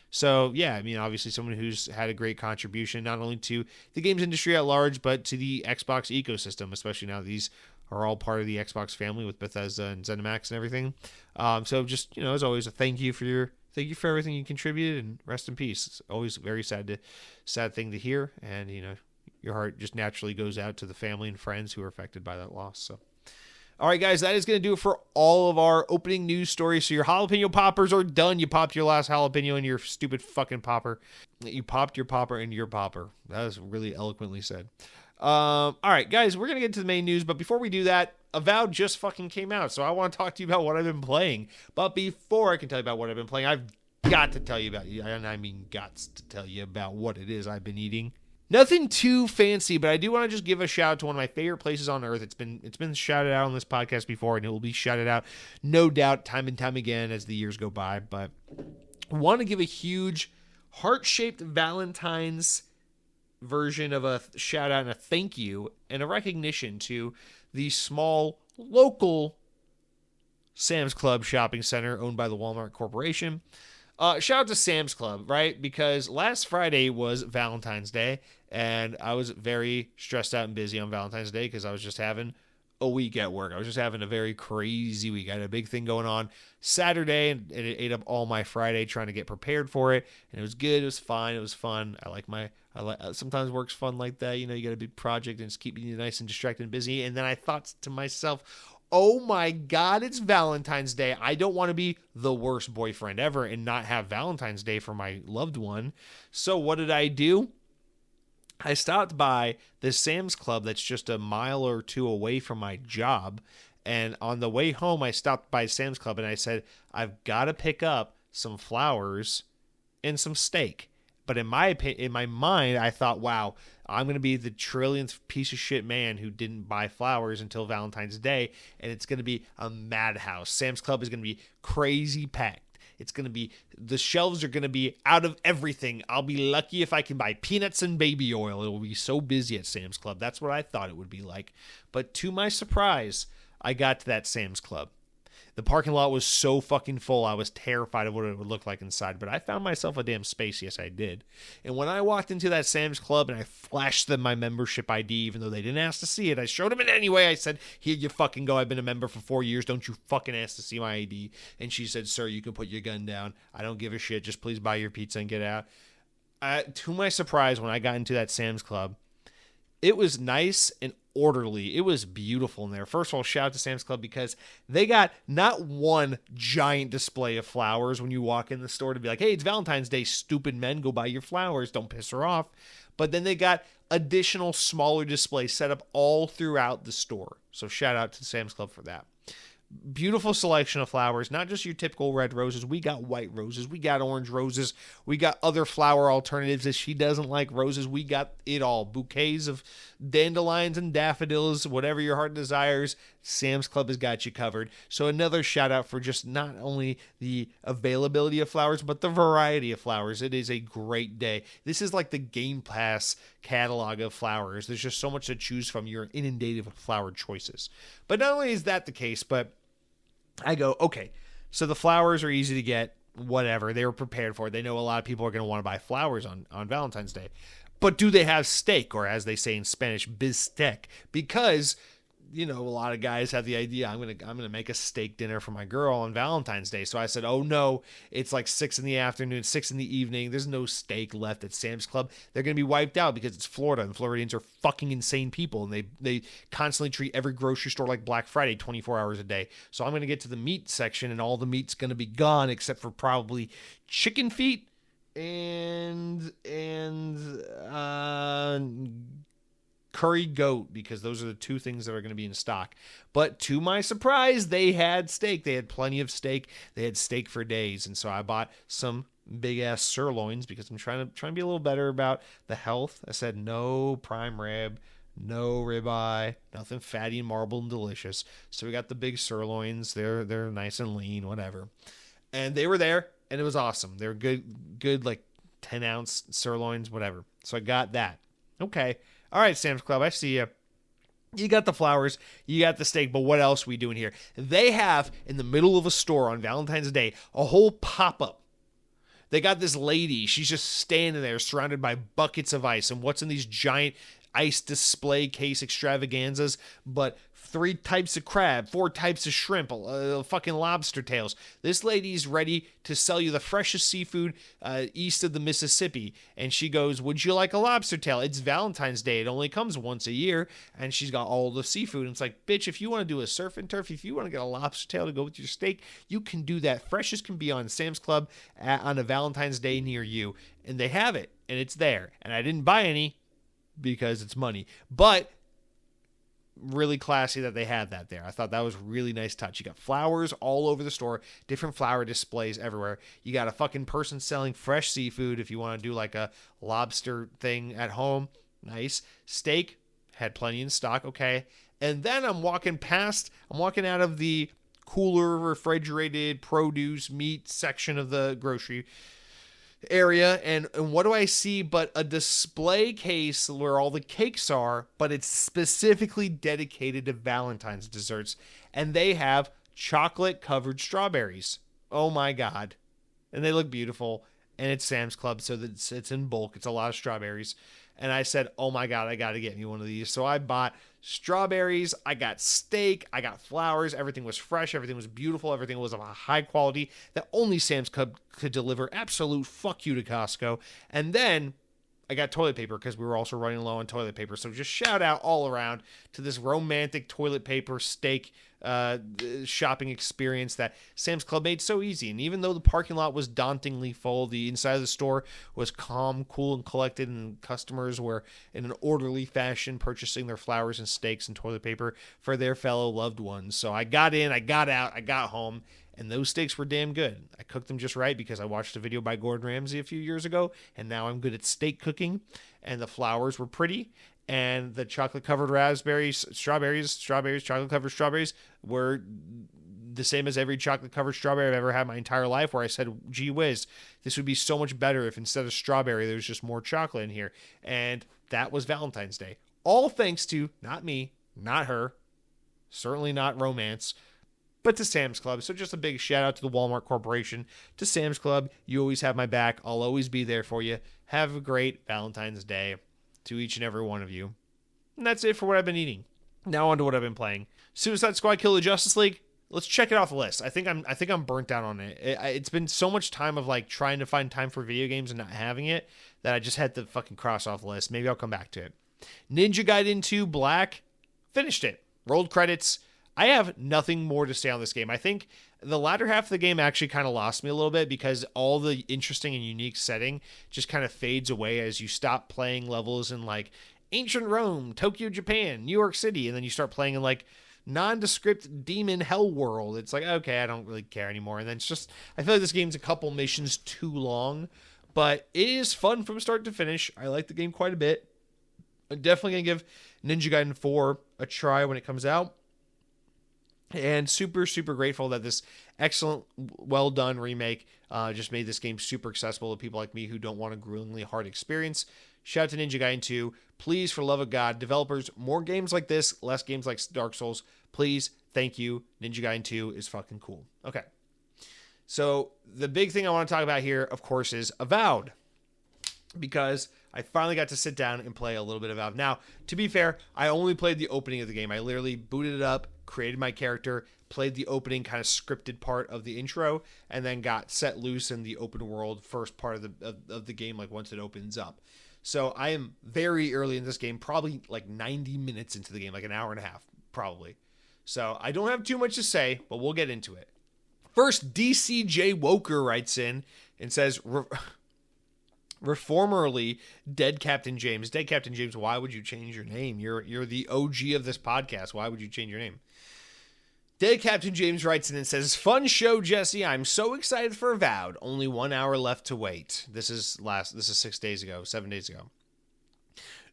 So, yeah, I mean, obviously someone who's had a great contribution not only to the games industry at large, but to the Xbox ecosystem, especially now these are all part of the Xbox family with Bethesda and ZeniMax and everything. So just, as always, a thank you for everything you contributed, and rest in peace. It's always a very sad thing to hear, and, your heart just naturally goes out to the family and friends who are affected by that loss. So, all right, guys, that is going to do it for all of our opening news stories. So your jalapeno poppers are done. You popped your last jalapeno in your stupid fucking popper. You popped your popper into your popper. That was really eloquently said. All right, guys, we're going to get to the main news. But before we do that, Avowed just fucking came out. So I want to talk to you about what I've been playing. But before I can tell you about what I've been playing, I've got to tell you about, and I mean gots to tell you about what it is I've been eating. Nothing too fancy, but I do want to just give a shout out to one of my favorite places on earth. It's been shouted out on this podcast before, and it will be shouted out, no doubt, time and time again as the years go by. But I want to give a huge heart-shaped Valentine's version of a shout out and a thank you and a recognition to the small local Sam's Club shopping center owned by the Walmart Corporation. Shout out to Sam's Club, right? Because last Friday was Valentine's Day, and I was very stressed out and busy on Valentine's Day because I was just having a week at work. I was just having a very crazy week. I had a big thing going on Saturday, and it ate up all my Friday trying to get prepared for it. And it was good. It was fine. It was fun. Sometimes work's fun like that. You got a big project and it's keeping you nice and distracted and busy. And then I thought to myself, oh my God, it's Valentine's Day. I don't want to be the worst boyfriend ever and not have Valentine's Day for my loved one. So what did I do? I stopped by this Sam's Club that's just a mile or two away from my job. And on the way home, I stopped by Sam's Club and I said, I've got to pick up some flowers and some steak. But in my mind, I thought, wow, I'm going to be the trillionth piece of shit man who didn't buy flowers until Valentine's Day. And it's going to be a madhouse. Sam's Club is going to be crazy packed. It's going to be, the shelves are going to be out of everything. I'll be lucky if I can buy peanuts and baby oil. It will be so busy at Sam's Club. That's what I thought it would be like. But to my surprise, I got to that Sam's Club. The parking lot was so fucking full, I was terrified of what it would look like inside. But I found myself a damn space. Yes, I did. And when I walked into that Sam's Club and I flashed them my membership ID, even though they didn't ask to see it, I showed them it anyway. I said, here you fucking go. I've been a member for 4 years. Don't you fucking ask to see my ID. And she said, sir, you can put your gun down. I don't give a shit. Just please buy your pizza and get out. To my surprise, when I got into that Sam's Club, it was nice and orderly. It was beautiful in there. First of all, shout out to Sam's Club because they got not one giant display of flowers when you walk in the store to be like, hey, it's Valentine's Day, stupid men, go buy your flowers. Don't piss her off. But then they got additional smaller displays set up all throughout the store. So shout out to Sam's Club for that. Beautiful selection of flowers, not just your typical red roses. We got white roses. We got orange roses. We got other flower alternatives. If she doesn't like roses, we got it all. Bouquets of dandelions and daffodils, whatever your heart desires. Sam's Club has got you covered. So another shout out for just not only the availability of flowers, but the variety of flowers. It is a great day. This is like the Game Pass catalog of flowers. There's just so much to choose from. You're inundated with flower choices. But not only is that the case, but I go, okay, so the flowers are easy to get, whatever. They were prepared for it. They know a lot of people are going to want to buy flowers on Valentine's Day. But do they have steak, or as they say in Spanish, bistec? Because, a lot of guys have the idea, I'm gonna make a steak dinner for my girl on Valentine's Day. So I said, oh no, it's like 6 p.m, 6 p.m. There's no steak left at Sam's Club. They're gonna be wiped out because it's Florida, and Floridians are fucking insane people, and they constantly treat every grocery store like Black Friday 24 hours a day. So I'm gonna get to the meat section, and all the meat's gonna be gone except for probably chicken feet and curry goat, because those are the two things that are going to be in stock. But to my surprise, they had steak. They had plenty of steak. They had steak for days. And so I bought some big ass sirloins because I'm trying to be a little better about the health. I said no prime rib, no ribeye, nothing fatty and marbled and delicious. So we got the big sirloins. They're nice and lean, whatever. And they were there, and it was awesome. They're good like 10-ounce sirloins, whatever. So I got that. Okay. All right, Sam's Club, I see you. You got the flowers, you got the steak, but what else are we doing here? They have, in the middle of a store on Valentine's Day, a whole pop-up. They got this lady, she's just standing there surrounded by buckets of ice. And what's in these giant ice display case extravaganzas? But 3 types of crab, 4 types of shrimp, fucking lobster tails. This lady's ready to sell you the freshest seafood east of the Mississippi. And she goes, would you like a lobster tail? It's Valentine's Day. It only comes once a year. And she's got all the seafood. And it's like, bitch, if you want to do a surf and turf, if you want to get a lobster tail to go with your steak, you can do that. Fresh as can be on Sam's Club on a Valentine's Day near you. And they have it. And it's there. And I didn't buy any because it's money. But really classy that they had that there. I thought that was really nice touch. You got flowers all over the store, different flower displays everywhere. You got a fucking person selling fresh seafood if you want to do like a lobster thing at home. Nice. Steak had plenty in stock. Okay. And then I'm walking out of the cooler, refrigerated produce meat section of the grocery area, and what do I see but a display case where all the cakes are, but it's specifically dedicated to Valentine's desserts, and they have chocolate covered strawberries. Oh my god. And they look beautiful, and it's Sam's Club, so that it's in bulk. It's a lot of strawberries. And I said, oh my God, I got to get me one of these. So I bought strawberries, I got steak, I got flowers. Everything was fresh, everything was beautiful, everything was of a high quality that only Sam's Club could deliver. Absolute fuck you to Costco. And then I got toilet paper because we were also running low on toilet paper. So just shout out all around to this romantic toilet paper steak shopping experience that Sam's Club made so easy. And even though the parking lot was dauntingly full, the inside of the store was calm, cool, and collected, and customers were in an orderly fashion purchasing their flowers and steaks and toilet paper for their fellow loved ones. So I got in, I got out, I got home, and those steaks were damn good. I cooked them just right because I watched a video by Gordon Ramsay a few years ago, and now I'm good at steak cooking. And the flowers were pretty, and the chocolate-covered strawberries, chocolate-covered strawberries were the same as every chocolate-covered strawberry I've ever had my entire life, where I said, gee whiz, this would be so much better if instead of strawberry, there was just more chocolate in here. And that was Valentine's Day. All thanks to, not me, not her, certainly not romance, but to Sam's Club. So just a big shout out to the Walmart Corporation, to Sam's Club. You always have my back. I'll always be there for you. Have a great Valentine's Day to each and every one of you. And that's it for what I've been eating. Now on to what I've been playing. Suicide Squad Kill the Justice League. Let's check it off the list. I think I'm burnt out on it. It's been so much time of like trying to find time for video games and not having it that I just had to fucking cross off the list. Maybe I'll come back to it. Ninja Gaiden 2 Black. Finished it. Rolled credits. I have nothing more to say on this game. I think the latter half of the game actually kind of lost me a little bit because all the interesting and unique setting just kind of fades away as you stop playing levels in like ancient Rome, Tokyo, Japan, New York City, and then you start playing in like nondescript demon hell world. It's like, okay, I don't really care anymore. And then it's just, I feel like this game's a couple missions too long, but it is fun from start to finish. I like the game quite a bit. I'm definitely going to give Ninja Gaiden 4 a try when it comes out. And super, super grateful that this excellent, well-done remake just made this game super accessible to people like me who don't want a gruelingly hard experience. Shout out to Ninja Gaiden 2. Please, for love of God, developers, more games like this, less games like Dark Souls. Please, thank you. Ninja Gaiden 2 is fucking cool. Okay. So the big thing I want to talk about here, of course, is Avowed. Because I finally got to sit down and play a little bit of Avowed. Now, to be fair, I only played the opening of the game. I literally booted it up, created my character, played the opening kind of scripted part of the intro, and then got set loose in the open world first part of the game, like once it opens up. So I am very early in this game, probably like 90 minutes into the game, like an hour and a half, probably. So I don't have too much to say, but we'll get into it. First, DCJ Woker writes in and says, reformerly Dead Captain James. Dead Captain James, why would you change your name? You're the OG of this podcast. Why would you change your name? Dead Captain James writes in and says, fun show, Jesse. I'm so excited for Avowed. Only 1 hour left to wait. This is 7 days ago.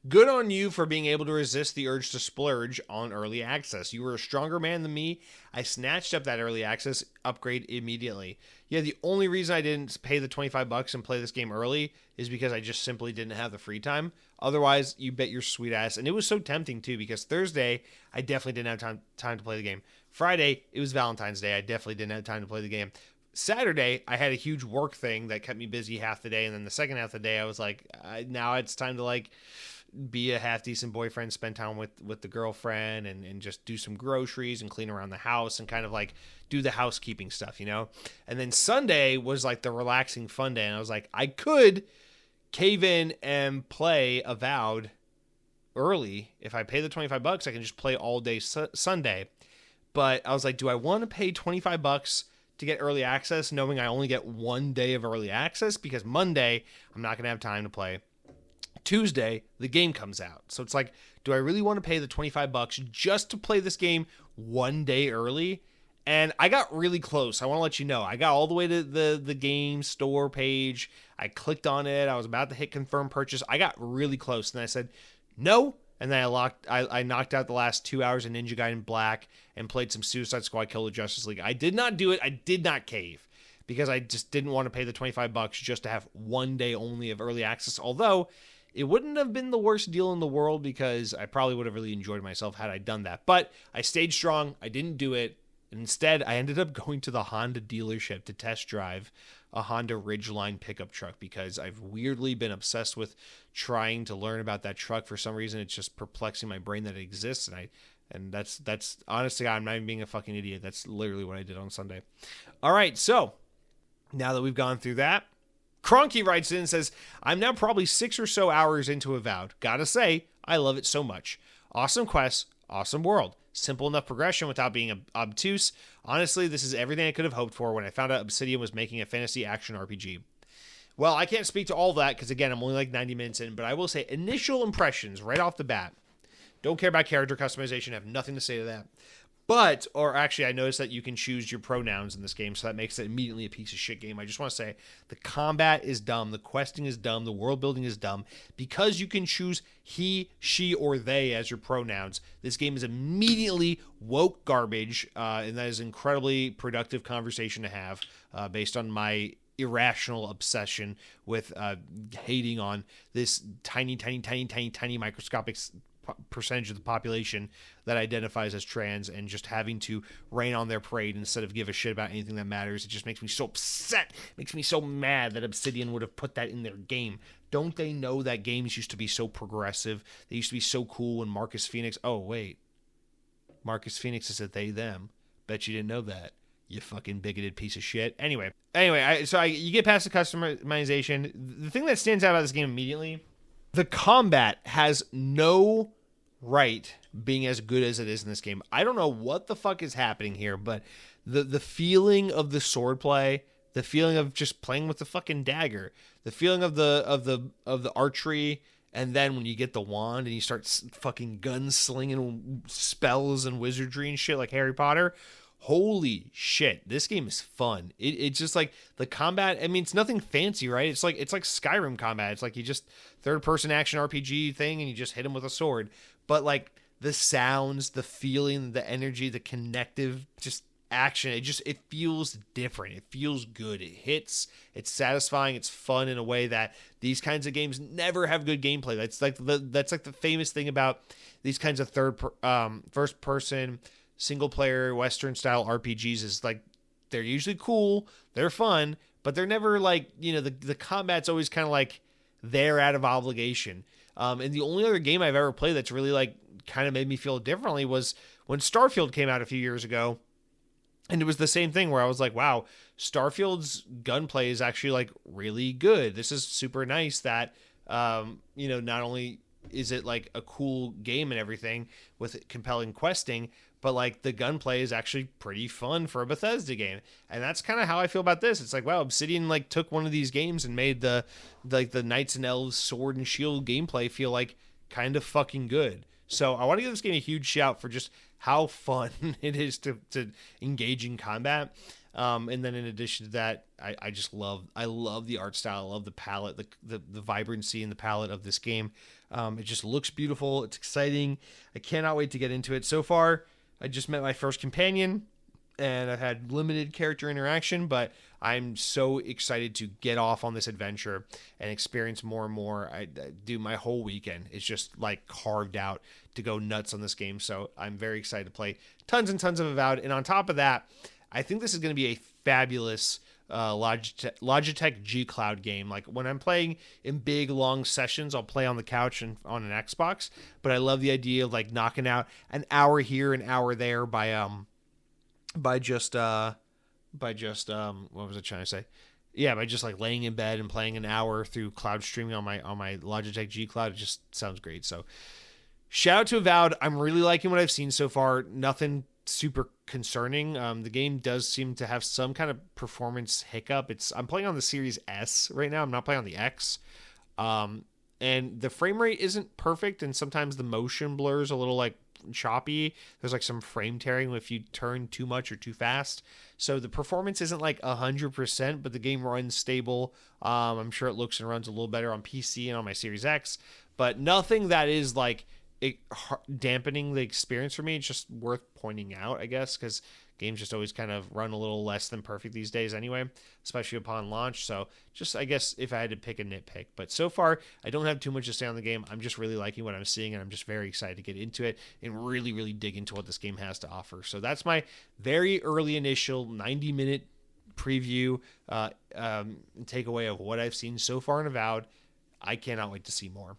Good on you for being able to resist the urge to splurge on early access. You were a stronger man than me. I snatched up that early access upgrade immediately. Yeah, the only reason I didn't pay the $25 and play this game early is because I just simply didn't have the free time. Otherwise, you bet your sweet ass. And it was so tempting too, because Thursday, I definitely didn't have time to play the game. Friday, it was Valentine's Day. I definitely didn't have time to play the game. Saturday, I had a huge work thing that kept me busy half the day. And then the second half of the day, I was like, now it's time to like be a half decent boyfriend, spend time with the girlfriend and just do some groceries and clean around the house and kind of like do the housekeeping stuff, you know? And then Sunday was like the relaxing fun day. And I was like, I could cave in and play Avowed early. If I pay the $25, I can just play all day Sunday. But I was like, do I want to pay $25 to get early access, knowing I only get 1 day of early access? Because Monday, I'm not going to have time to play. Tuesday, the game comes out. So it's like, do I really want to pay the $25 just to play this game 1 day early? And I got really close. I want to let you know. I got all the way to the game store page. I clicked on it. I was about to hit confirm purchase. I got really close. And I said, no. And then I knocked out the last 2 hours of Ninja Gaiden Black and played some Suicide Squad Kill the Justice League. I did not do it. I did not cave because I just didn't want to pay the $25 just to have 1 day only of early access. Although it wouldn't have been the worst deal in the world because I probably would have really enjoyed myself had I done that. But I stayed strong. I didn't do it. Instead, I ended up going to the Honda dealership to test drive a Honda Ridgeline pickup truck because I've weirdly been obsessed with trying to learn about that truck. For some reason, it's just perplexing my brain that it exists, and that's honestly, I'm not even being a fucking idiot. That's literally what I did on Sunday. All right, so now that we've gone through that, Cronky writes in and says, I'm now probably 6 or so hours into Avowed. Gotta say, I love it so much. Awesome quest, awesome world. Simple enough progression without being obtuse. Honestly, this is everything I could have hoped for when I found out Obsidian was making a fantasy action RPG. Well, I can't speak to all that because, again, I'm only like 90 minutes in, but I will say initial impressions right off the bat. Don't care about character customization, have nothing to say to that. But, or actually, I noticed that you can choose your pronouns in this game, so that makes it immediately a piece of shit game. I just want to say, the combat is dumb, the questing is dumb, the world building is dumb. Because you can choose he, she, or they as your pronouns, this game is immediately woke garbage, and that is incredibly productive conversation to have, based on my irrational obsession with hating on this tiny microscopic percentage of the population that identifies as trans and just having to rain on their parade instead of give a shit about anything that matters. It just makes me so upset. It makes me so mad that Obsidian would have put that in their game. Don't they know that games used to be so progressive? They used to be so cool when Marcus Phoenix... Oh, wait. Marcus Phoenix is a they, them. Bet you didn't know that. You fucking bigoted piece of shit. Anyway, you get past the customization. The thing that stands out about this game immediately, the combat has no right being as good as it is in this game. I don't know what the fuck is happening here, but the feeling of the swordplay, the feeling of just playing with the fucking dagger, the feeling of the archery, and then when you get the wand and you start fucking gunslinging spells and wizardry and shit like Harry Potter. Holy shit, this game is fun. It's just like the combat, I mean, it's nothing fancy, right? It's like Skyrim combat. It's like you just third-person action RPG thing and you just hit them with a sword. But like the sounds, the feeling, the energy, the connective just action, it feels different. It feels good. It hits, it's satisfying, it's fun in a way that these kinds of games never have good gameplay. That's like the famous thing about these kinds of first-person single-player Western-style RPGs is like they're usually cool, they're fun, but they're never like, you know, the combat's always kind of like they're out of obligation. And the only other game I've ever played that's really like kind of made me feel differently was when Starfield came out a few years ago. And it was the same thing where I was like, wow, Starfield's gunplay is actually like really good. This is super nice that, you know, not only is it like a cool game and everything with compelling questing, but like the gunplay is actually pretty fun for a Bethesda game. And that's kind of how I feel about this. It's like, wow, Obsidian like took one of these games and made the Knights and Elves sword and shield gameplay feel like kind of fucking good. So I want to give this game a huge shout for just how fun it is to engage in combat. And then in addition to that, I love the art style. I love the palette, the vibrancy and the palette of this game. It just looks beautiful. It's exciting. I cannot wait to get into it. So far, I just met my first companion and I've had limited character interaction, but I'm so excited to get off on this adventure and experience more and more. I do my whole weekend. It's just like carved out to go nuts on this game. So I'm very excited to play tons and tons of Avowed. And on top of that, I think this is going to be a fabulous Logitech G Cloud game. Like when I'm playing in big long sessions, I'll play on the couch and on an Xbox, but I love the idea of like knocking out an hour here, an hour there by just what was I trying to say? Yeah, by just like laying in bed and playing an hour through cloud streaming on my Logitech G Cloud. It just sounds great. So shout out to Avowed. I'm really liking what I've seen so far. Nothing super concerning. The game does seem to have some kind of performance hiccup. I'm playing on the Series S right now. I'm not playing on the X. And the frame rate isn't perfect, and sometimes the motion blurs a little like choppy. There's like some frame tearing if you turn too much or too fast. So the performance isn't like 100%, but the game runs stable. I'm sure it looks and runs a little better on PC and on my Series X, but nothing that is like dampening the experience for me. It's just worth pointing out, I guess, because Games just always kind of run a little less than perfect these days anyway, especially upon launch. So just, I guess, if I had to pick a nitpick. But so far, I don't have too much to say on the game. I'm just really liking what I'm seeing, and I'm just very excited to get into it and really, really dig into what this game has to offer. So that's my very early initial 90-minute preview takeaway of what I've seen so far in Avowed. I cannot wait to see more.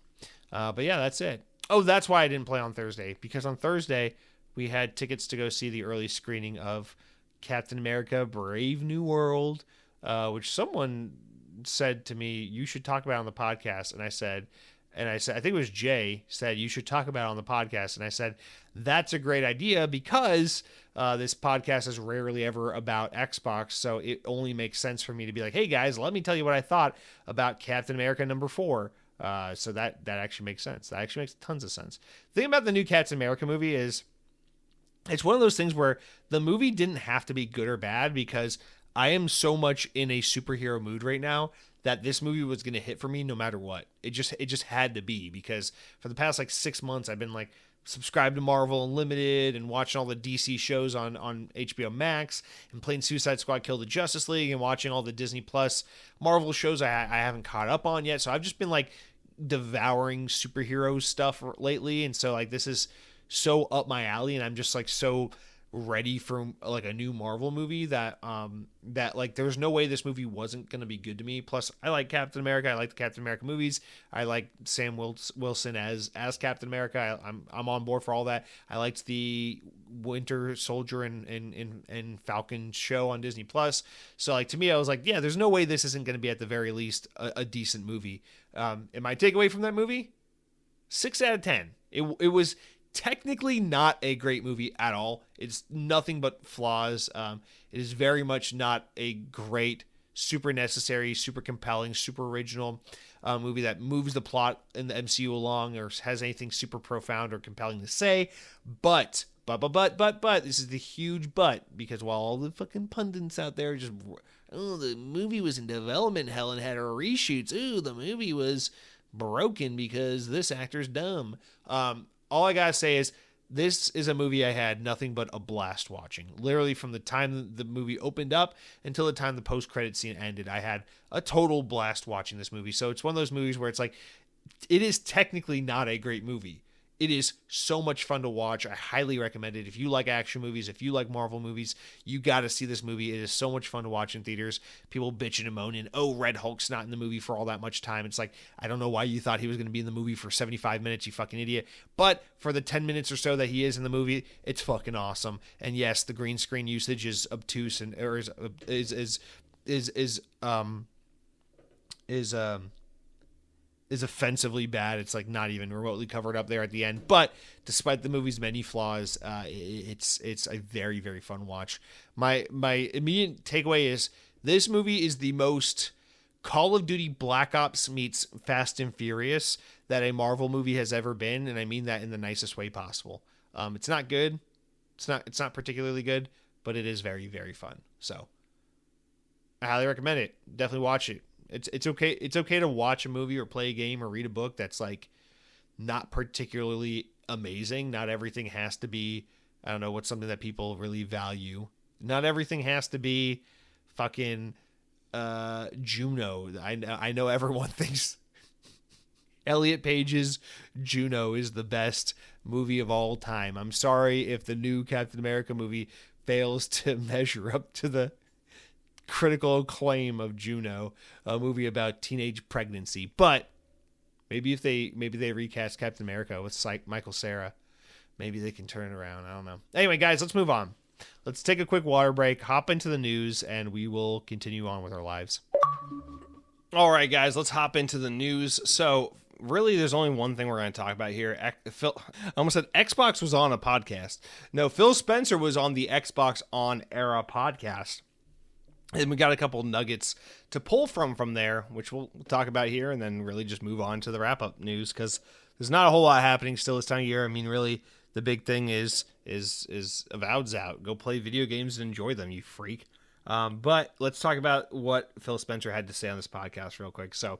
But yeah, that's it. Oh, that's why I didn't play on Thursday, because on Thursday we had tickets to go see the early screening of Captain America Brave New World, which someone said to me, you should talk about it on the podcast. And I said, I think it was Jay said, you should talk about it on the podcast. And I said, that's a great idea, because this podcast is rarely ever about Xbox. So it only makes sense for me to be like, hey guys, let me tell you what I thought about Captain America #4. So that actually makes sense. That actually makes tons of sense. The thing about the new Captain America movie is it's one of those things where the movie didn't have to be good or bad, because I am so much in a superhero mood right now that this movie was going to hit for me no matter what. It just had to be, because for the past 6 months I've been subscribed to Marvel Unlimited and watching all the DC shows on HBO Max and playing Suicide Squad Kill the Justice League and watching all the Disney Plus Marvel shows I haven't caught up on yet. So I've just been devouring superhero stuff lately, and so this is so up my alley, and I'm just so ready for a new Marvel movie that there's no way this movie wasn't going to be good to me. Plus I like Captain America. I like the Captain America movies. I like Sam Wilson as Captain America. I'm on board for all that. I liked the Winter Soldier and Falcon show on Disney Plus. So to me, I was yeah, there's no way this isn't going to be at the very least a decent movie. And my takeaway from that movie, 6 out of 10. It was technically not a great movie at all. It's nothing but flaws. It is very much not a great, super necessary, super compelling, super original movie that moves the plot in the MCU along or has anything super profound or compelling to say. But, this is the huge but, because while all the fucking pundits out there just, the movie was in development hell and had reshoots. The movie was broken because this actor's dumb. All I gotta say is this is a movie I had nothing but a blast watching. Literally from the time the movie opened up until the time the post-credit scene ended, I had a total blast watching this movie. So it's one of those movies where it's it is technically not a great movie. It is so much fun to watch. I highly recommend it. If you like action movies, if you like Marvel movies, you got to see this movie. It is so much fun to watch in theaters. People bitching and moaning, Red Hulk's not in the movie for all that much time. It's I don't know why you thought he was going to be in the movie for 75 minutes, you fucking idiot. But for the 10 minutes or so that he is in the movie, it's fucking awesome. And yes, the green screen usage is obtuse and is offensively bad. It's not even remotely covered up there at the end. But despite the movie's many flaws, it's a very, very fun watch. My immediate takeaway is this movie is the most Call of Duty Black Ops meets Fast and Furious that a Marvel movie has ever been, and I mean that in the nicest way possible. It's not good. It's not particularly good, but it is very, very fun. So I highly recommend it. Definitely watch it. It's okay. It's okay to watch a movie or play a game or read a book that's not particularly amazing. Not everything has to be, I don't know, what's something that people really value. Not everything has to be fucking Juno. I know everyone thinks Elliot Page's Juno is the best movie of all time. I'm sorry if the new Captain America movie fails to measure up to the critical acclaim of Juno, a movie about teenage pregnancy. But maybe they recast Captain America with Michael Cera, maybe they can turn it around. I don't know. Anyway, guys, let's move on. Let's take a quick water break, hop into the news, and we will continue on with our lives. All right, guys, let's hop into the news. So really, there's only one thing we're going to talk about here. I almost said Xbox was on a podcast. No, Phil Spencer was on the XboxEra Podcast. And we got a couple nuggets to pull from there, which we'll talk about here, and then really just move on to the wrap-up news, because there's not a whole lot happening still this time of year. I mean, really, the big thing is Avowed's out. Go play video games and enjoy them, you freak. But let's talk about what Phil Spencer had to say on this podcast real quick. So,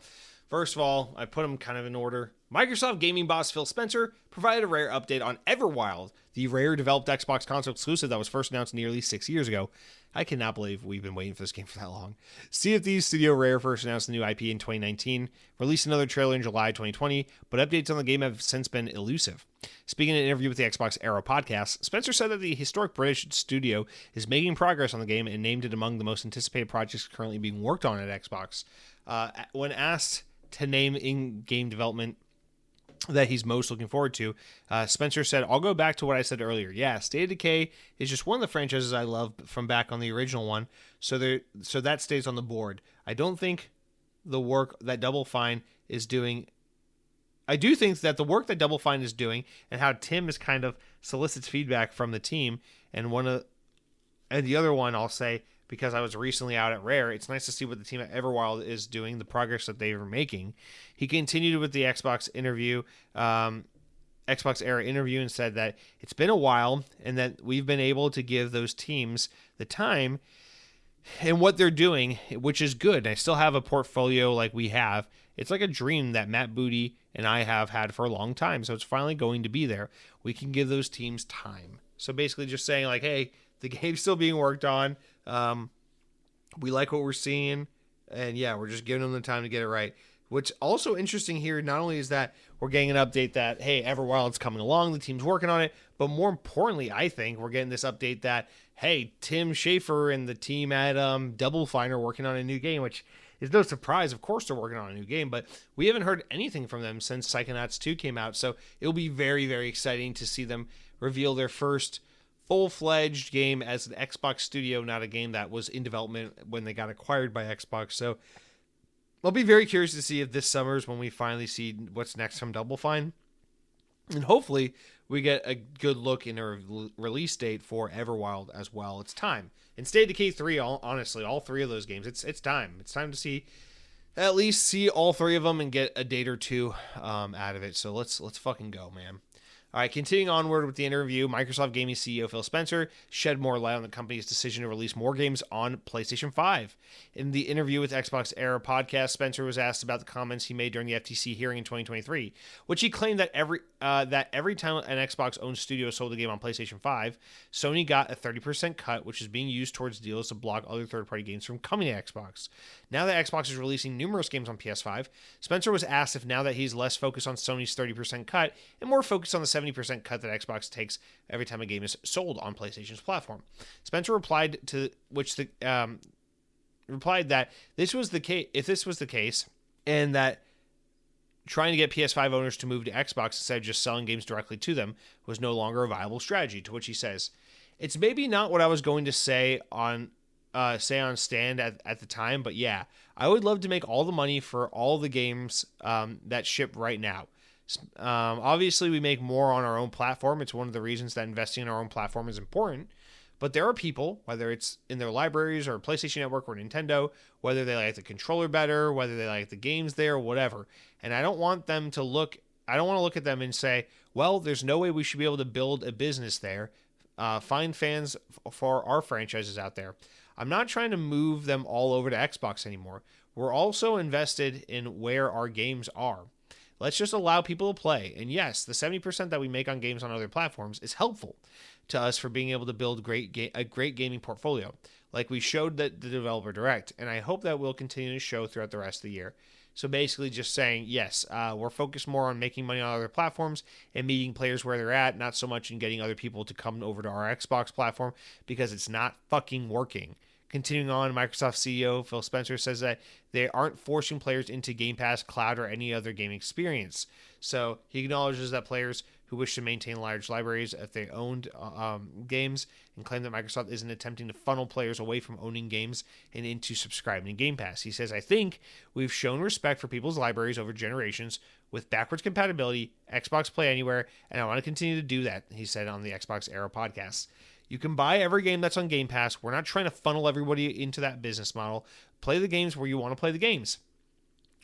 First of all, I put them kind of in order. Microsoft gaming boss Phil Spencer provided a Rare update on Everwild, the Rare-developed Xbox console exclusive that was first announced nearly 6 years ago. I cannot believe we've been waiting for this game for that long. Sea of Thieves Studio Rare first announced the new IP in 2019, released another trailer in July 2020, but updates on the game have since been elusive. Speaking in an interview with the XboxEra Podcast, Spencer said that the historic British studio is making progress on the game and named it among the most anticipated projects currently being worked on at Xbox. When asked to name in-game development that he's most looking forward to, Spencer said, "I'll go back to what I said earlier. Yeah, State of Decay is just one of the franchises I love from back on the original one, so that stays on the board. I don't think the work that Double Fine is doing... I do think that the work that Double Fine is doing and how Tim is kind of solicits feedback from the team, and the other one I'll say, because I was recently out at Rare, it's nice to see what the team at Everwild is doing, the progress that they are making." He continued with the Xbox Era interview, and said that it's been a while and that we've been able to give those teams the time and what they're doing, which is good. I still have a portfolio like we have. It's like a dream that Matt Booty and I have had for a long time, so it's finally going to be there. We can give those teams time. So basically just saying like, hey, the game's still being worked on. We like what we're seeing, and yeah, we're just giving them the time to get it right. What's also interesting here, not only is that we're getting an update that, hey, Everwild's coming along, the team's working on it, but more importantly, I think we're getting this update that, hey, Tim Schafer and the team at Double Fine are working on a new game, which is no surprise. Of course they're working on a new game, but we haven't heard anything from them since Psychonauts 2 came out, so it'll be very, very exciting to see them reveal their first full-fledged game as an Xbox studio, not a game that was in development when they got acquired by Xbox. So I'll be very curious to see if this summer is when we finally see what's next from Double Fine. And hopefully we get a good look in a release date for Everwild as well. It's time. And State of Decay 3, honestly, all three of those games, it's time. It's time to see all three of them and get a date or two out of it. So let's fucking go, man. All right, continuing onward with the interview, Microsoft Gaming CEO Phil Spencer shed more light on the company's decision to release more games on PlayStation 5. In the interview with XboxEra Podcast, Spencer was asked about the comments he made during the FTC hearing in 2023, which he claimed that every time an Xbox-owned studio sold a game on PlayStation 5, Sony got a 30% cut, which is being used towards deals to block other third-party games from coming to Xbox. Now that Xbox is releasing numerous games on PS5, Spencer was asked if now that he's less focused on Sony's 30% cut and more focused on the 70% cut that Xbox takes every time a game is sold on PlayStation's platform. Spencer replied that this was the case, if this was the case, and that trying to get PS5 owners to move to Xbox instead of just selling games directly to them was no longer a viable strategy. To which he says, "It's maybe not what I was going to say on stand at the time, but yeah, I would love to make all the money for all the games that ship right now. Obviously, we make more on our own platform. It's one of the reasons that investing in our own platform is important. But there are people, whether it's in their libraries or PlayStation Network or Nintendo, whether they like the controller better, whether they like the games there, whatever. And I don't want to look at them and say, well, there's no way we should be able to build a business there. Find fans for our franchises out there. I'm not trying to move them all over to Xbox anymore. We're also invested in where our games are. Let's just allow people to play. And yes, the 70% that we make on games on other platforms is helpful to us for being able to build a great gaming portfolio, like we showed the Developer Direct. And I hope that we'll continue to show throughout the rest of the year." So basically just saying, yes, we're focused more on making money on other platforms and meeting players where they're at, not so much in getting other people to come over to our Xbox platform because it's not fucking working. Continuing on, Microsoft CEO Phil Spencer says that they aren't forcing players into Game Pass, cloud, or any other game experience. So he acknowledges that players who wish to maintain large libraries if they owned games, and claim that Microsoft isn't attempting to funnel players away from owning games and into subscribing to Game Pass. He says, "I think we've shown respect for people's libraries over generations with backwards compatibility, Xbox Play Anywhere, and I want to continue to do that," he said on the XboxEra Podcast. "You can buy every game that's on Game Pass. We're not trying to funnel everybody into that business model. Play the games where you want to play the games.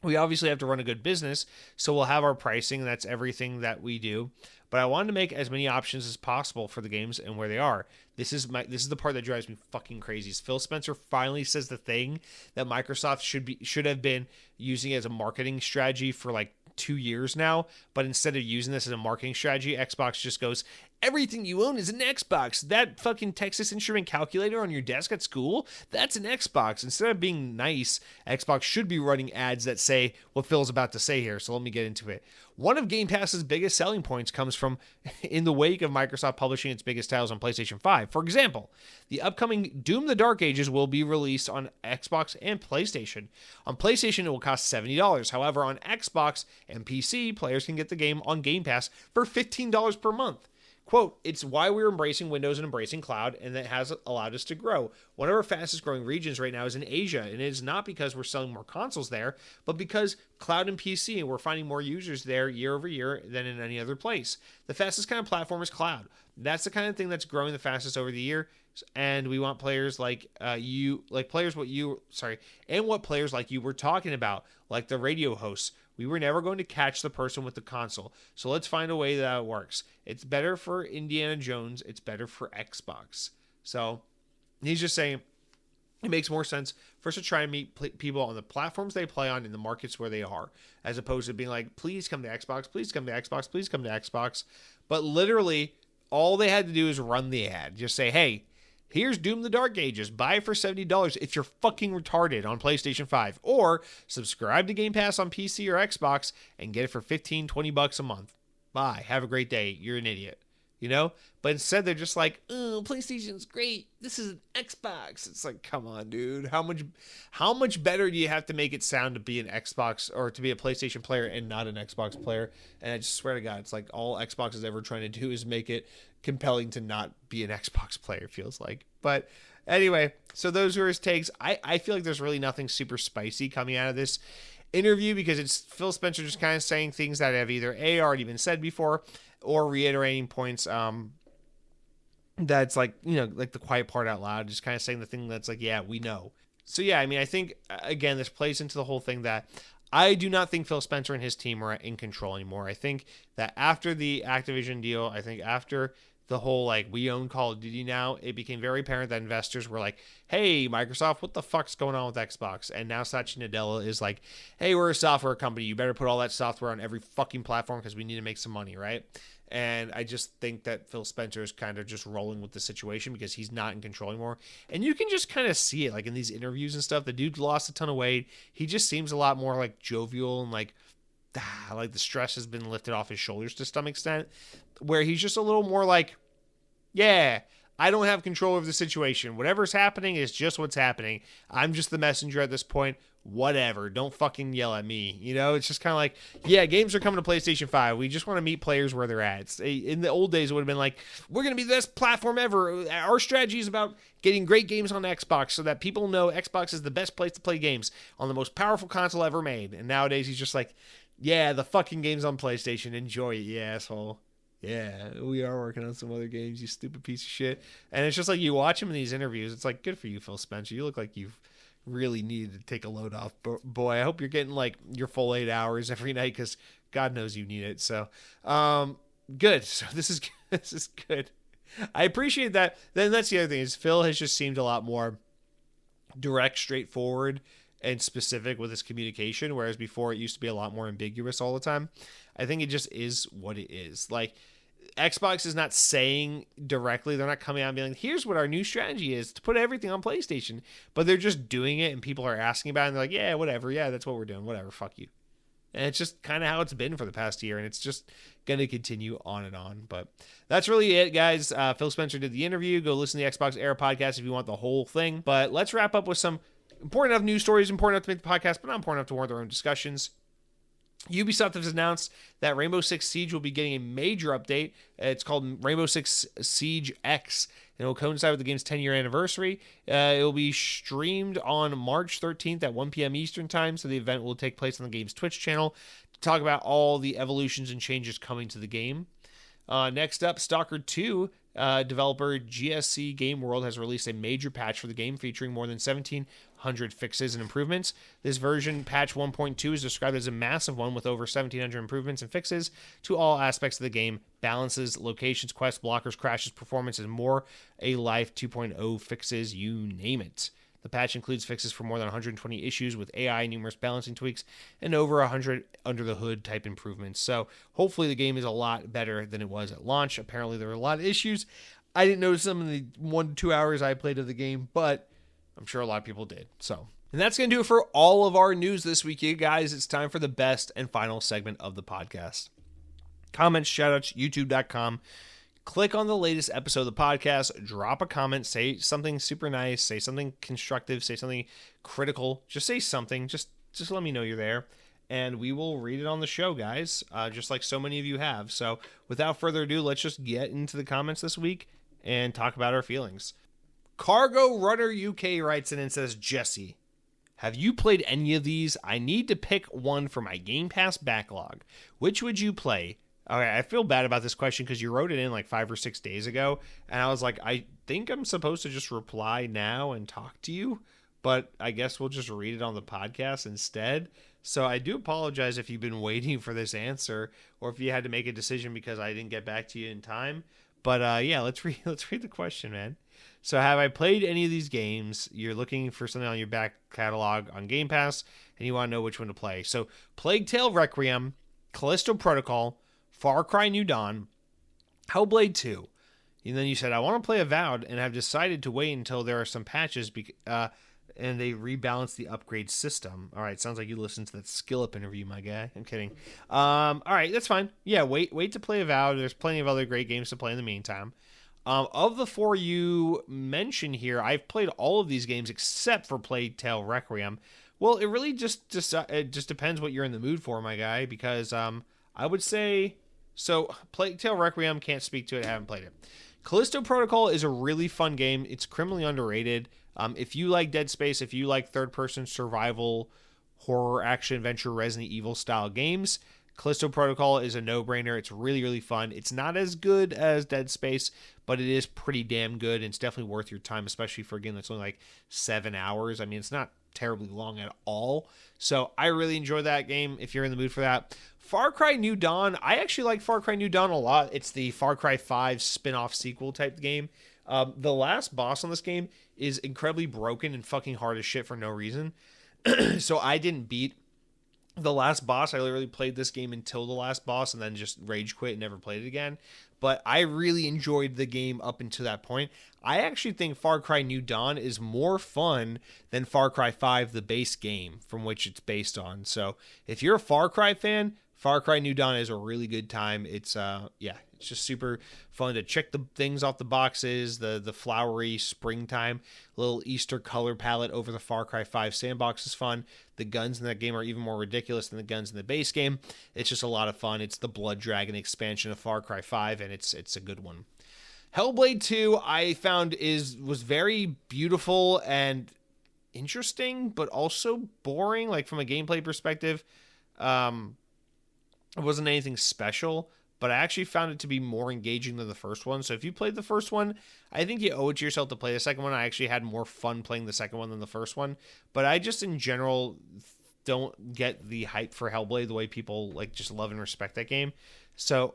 We obviously have to run a good business, so we'll have our pricing, and that's everything that we do. But I wanted to make as many options as possible for the games and where they are. This is the part that drives me fucking crazy. Is Phil Spencer finally says the thing that Microsoft should have been using as a marketing strategy for like 2 years now, but instead of using this as a marketing strategy, Xbox just goes, everything you own is an Xbox. That fucking Texas Instrument calculator on your desk at school, that's an Xbox. Instead of being nice, Xbox should be running ads that say what Phil's about to say here, so let me get into it. One of Game Pass's biggest selling points comes from in the wake of Microsoft publishing its biggest titles on PlayStation 5. For example, the upcoming Doom the Dark Ages will be released on Xbox and PlayStation. On PlayStation, it will cost $70. However, on Xbox and PC, players can get the game on Game Pass for $15 per month. Quote, it's why we're embracing Windows and embracing cloud, and that has allowed us to grow. One of our fastest growing regions right now is in Asia, and it is not because we're selling more consoles there, but because cloud and PC, and we're finding more users there year over year than in any other place. The fastest kind of platform is cloud. That's the kind of thing that's growing the fastest over the year, and we want players like what players like you were talking about, like the radio hosts. We were never going to catch the person with the console. So let's find a way that it works. It's better for Indiana Jones. It's better for Xbox. So he's just saying it makes more sense for us to try and meet people on the platforms they play on in the markets where they are, as opposed to being like, please come to Xbox, please come to Xbox, please come to Xbox. But literally, all they had to do is run the ad. Just say, hey, here's Doom the Dark Ages. Buy it for $70 if you're fucking retarded on PlayStation 5. Or subscribe to Game Pass on PC or Xbox and get it for $15-20 a month. Bye. Have a great day. You're an idiot. You know? But instead they're just like, oh, PlayStation's great. This is an Xbox. It's like, come on, dude. How much better do you have to make it sound to be an Xbox or to be a PlayStation player and not an Xbox player? And I just swear to God, it's like all Xbox is ever trying to do is make it compelling to not be an Xbox player, feels like. But anyway, so those were his takes. I feel like there's really nothing super spicy coming out of this interview because it's Phil Spencer just kind of saying things that have either already been said before or reiterating points that's like, like the quiet part out loud, just kind of saying the thing that's like, yeah, we know. So yeah, I mean, I think again, this plays into the whole thing that I do not think Phil Spencer and his team are in control anymore. I think that after the Activision deal, I think after the whole, like, we own Call of Duty now, it became very apparent that investors were like, hey, Microsoft, what the fuck's going on with Xbox? And now Satya Nadella is like, hey, we're a software company. You better put all that software on every fucking platform because we need to make some money, right? And I just think that Phil Spencer is kind of just rolling with the situation because he's not in control anymore. And you can just kind of see it, like, in these interviews and stuff. The dude lost a ton of weight. He just seems a lot more, like, jovial and, like the stress has been lifted off his shoulders to some extent, where he's just a little more like, yeah, I don't have control over the situation. Whatever's happening is just what's happening. I'm just the messenger at this point. Whatever. Don't fucking yell at me. It's just kind of like, yeah, games are coming to PlayStation 5. We just want to meet players where they're at. In the old days, it would have been like, we're going to be the best platform ever. Our strategy is about getting great games on Xbox so that people know Xbox is the best place to play games on the most powerful console ever made. And nowadays, he's just like, yeah, the fucking game's on PlayStation. Enjoy it, you asshole. Yeah, we are working on some other games, you stupid piece of shit. And it's just like, you watch him in these interviews, it's like, good for you, Phil Spencer. You look like you've really needed to take a load off. Boy, I hope you're getting like your full 8 hours every night because God knows you need it. So, good. So this is good. I appreciate that. Then that's the other thing is Phil has just seemed a lot more direct, straightforward, and specific with his communication, whereas before it used to be a lot more ambiguous all the time. I think it just is what it is. Like, Xbox is not saying directly, they're not coming out and being like, here's what our new strategy is to put everything on PlayStation, but they're just doing it and people are asking about it and they're like, yeah, whatever, yeah, that's what we're doing, whatever, fuck you. And it's just kind of how it's been for the past year, and it's just going to continue on and on. But that's really it, guys. Phil Spencer did the interview. Go listen to the XboxEra Podcast if you want the whole thing. But let's wrap up with some important enough news stories, important enough to make the podcast, but not important enough to warrant their own discussions. Ubisoft has announced that Rainbow Six Siege will be getting a major update. It's called Rainbow Six Siege X, and it will coincide with the game's 10-year anniversary. It will be streamed on March 13th at 1 p.m. Eastern Time, so the event will take place on the game's Twitch channel to talk about all the evolutions and changes coming to the game. Next up, Stalker 2 developer GSC Game World has released a major patch for the game featuring more than 17 1,700 fixes and improvements. This version, patch 1.2, is described as a massive one with over 1,700 improvements and fixes to all aspects of the game: balances, locations, quests, blockers, crashes, performance, and more. A Life 2.0 fixes, you name it. The patch includes fixes for more than 120 issues with AI, numerous balancing tweaks, and over 100 under-the-hood type improvements. So hopefully the game is a lot better than it was at launch. Apparently there were a lot of issues. I didn't notice them in the 1 to 2 hours I played of the game, but I'm sure a lot of people did. And that's going to do it for all of our news this week, you guys. It's time for the best and final segment of the podcast. Comments, shoutouts, youtube.com. Click on the latest episode of the podcast, drop a comment, say something super nice, say something constructive, say something critical. Just say something. Just let me know you're there, and we will read it on the show, guys, just like so many of you have. So without further ado, let's just get into the comments this week and talk about our feelings. Cargo Runner UK writes in and says, Jesse, have you played any of these? I need to pick one for my Game Pass backlog. Which would you play? Okay, I feel bad about this question because you wrote it in like 5 or 6 days ago, and I was like, I think I'm supposed to just reply now and talk to you, but I guess we'll just read it on the podcast instead. So I do apologize if you've been waiting for this answer, or if you had to make a decision because I didn't get back to you in time. But yeah, let's read the question, man. So have I played any of these games? You're looking for something on your back catalog on Game Pass, and you want to know which one to play. So Plague Tale Requiem, Callisto Protocol, Far Cry New Dawn, Hellblade 2. And then you said, I want to play Avowed and have decided to wait until there are some patches and they rebalance the upgrade system. All right, sounds like you listened to that Skill Up interview, my guy. I'm kidding. All right, that's fine. Yeah, wait to play Avowed. There's plenty of other great games to play in the meantime. Of the 4 you mentioned here, I've played all of these games except for Plague Tale Requiem. Well, it really just depends what you're in the mood for, my guy, because I would say... So, Plague Tale Requiem, can't speak to it, haven't played it. Callisto Protocol is a really fun game. It's criminally underrated. If you like Dead Space, if you like third-person survival, horror, action-adventure, Resident Evil style games, Callisto Protocol is a no-brainer. It's really, really fun. It's not as good as Dead Space, but it is pretty damn good, and it's definitely worth your time, especially for a game that's only like 7 hours. I mean, it's not terribly long at all. So I really enjoy that game if you're in the mood for that. Far Cry New Dawn. I actually like Far Cry New Dawn a lot. It's the Far Cry 5 spin-off sequel type game. The last boss on this game is incredibly broken and fucking hard as shit for no reason. So I didn't beat the last boss. I literally played this game until the last boss and then just rage quit and never played it again. But I really enjoyed the game up until that point. I actually think Far Cry New Dawn is more fun than Far Cry 5, the base game from which it's based on. So if you're a Far Cry fan, Far Cry New Dawn is a really good time. It's it's just super fun to check the things off the boxes, the flowery springtime little Easter color palette over the Far Cry 5 sandbox is fun. The guns in that game are even more ridiculous than the guns in the base game. It's just a lot of fun. It's the Blood Dragon expansion of Far Cry 5, and it's a good one. Hellblade 2 I found was very beautiful and interesting, but also boring, like from a gameplay perspective. It wasn't anything special, but I actually found it to be more engaging than the first one. So if you played the first one, I think you owe it to yourself to play the second one. I actually had more fun playing the second one than the first one, but I just in general don't get the hype for Hellblade the way people like just love and respect that game. So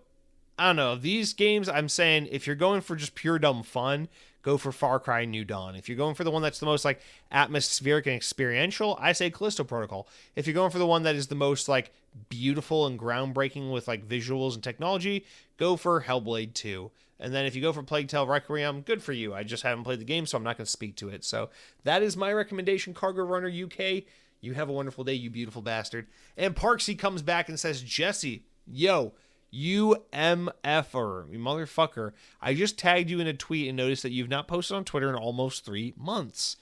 I don't know. These games, I'm saying if you're going for just pure dumb fun, go for Far Cry New Dawn. If you're going for the one that's the most like atmospheric and experiential, I say Callisto Protocol. If you're going for the one that is the most like beautiful and groundbreaking with like visuals and technology, go for Hellblade 2. And then if you go for Plague Tale Requiem, good for you. I just haven't played the game, so I'm not going to speak to it. So that is my recommendation, Cargo Runner UK. You have a wonderful day, you beautiful bastard. And Parksy comes back and says, Jesse, yo, you MFer, you motherfucker. I just tagged you in a tweet and noticed that you've not posted on Twitter in almost 3 months.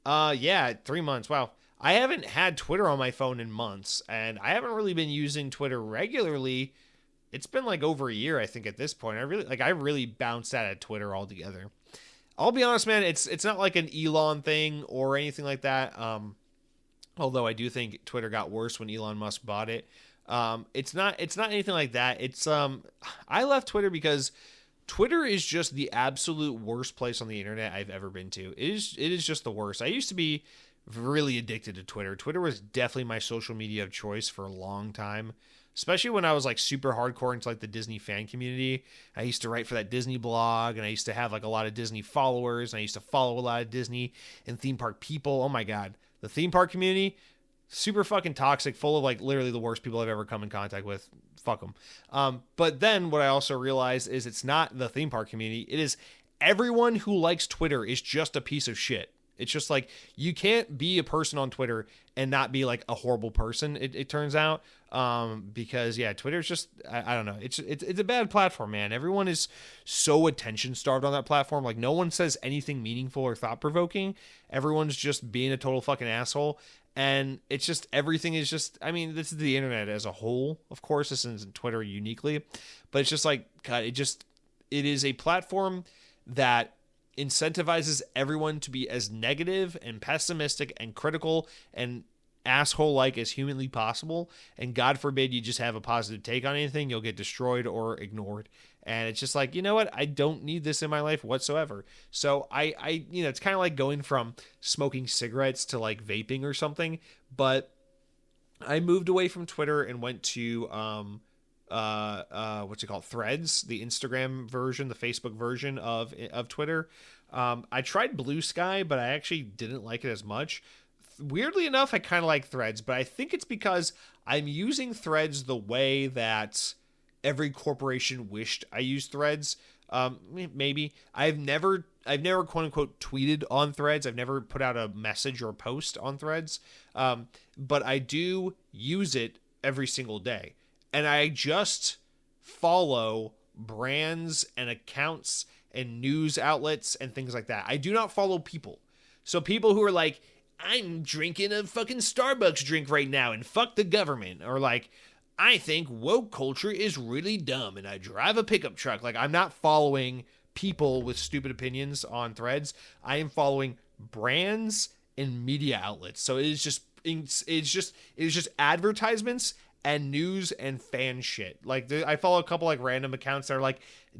Yeah, 3 months. Wow. I haven't had Twitter on my phone in months, and I haven't really been using Twitter regularly. It's been like over a year, I think, at this point. I really bounced out of Twitter altogether. I'll be honest, man, it's not like an Elon thing or anything like that. Although I do think Twitter got worse when Elon Musk bought it. It's not anything like that. I left Twitter because Twitter is just the absolute worst place on the internet I've ever been to. It is just the worst. I used to be really addicted to Twitter. Twitter was definitely my social media of choice for a long time, especially when I was like super hardcore into like the Disney fan community. I used to write for that Disney blog, and I used to have like a lot of Disney followers, and I used to follow a lot of Disney and theme park people. Oh my God. The theme park community, super fucking toxic, full of like literally the worst people I've ever come in contact with. Fuck them. But then what I also realized is it's not the theme park community. It is everyone who likes Twitter is just a piece of shit. It's just like, you can't be a person on Twitter and not be like a horrible person, it turns out. Because yeah, Twitter's just, I don't know. It's a bad platform, man. Everyone is so attention starved on that platform. Like, no one says anything meaningful or thought provoking. Everyone's just being a total fucking asshole. And it's just, everything is just, I mean, this is the internet as a whole. Of course, this isn't Twitter uniquely, but it's just like, God, it is a platform that incentivizes everyone to be as negative and pessimistic and critical and asshole-like as humanly possible. And God forbid you just have a positive take on anything, you'll get destroyed or ignored. And it's just like, you know what? I don't need this in my life whatsoever. So I it's kind of like going from smoking cigarettes to like vaping or something. But I moved away from Twitter and went to what's it called? Threads, the Instagram version, the Facebook version of Twitter. I tried Blue Sky, but I actually didn't like it as much. Weirdly enough, I kind of like Threads, but I think it's because I'm using Threads the way that every corporation wished I used Threads. Maybe I've never quote unquote tweeted on Threads. I've never put out a message or a post on Threads. But I do use it every single day. And I just follow brands and accounts and news outlets and things like that. I do not follow people. So people who are like, I'm drinking a fucking Starbucks drink right now and fuck the government. Or like, I think woke culture is really dumb and I drive a pickup truck. Like, I'm not following people with stupid opinions on Threads. I am following brands and media outlets. So it is just advertisements and news and fan shit. Like, I follow a couple like random accounts that are like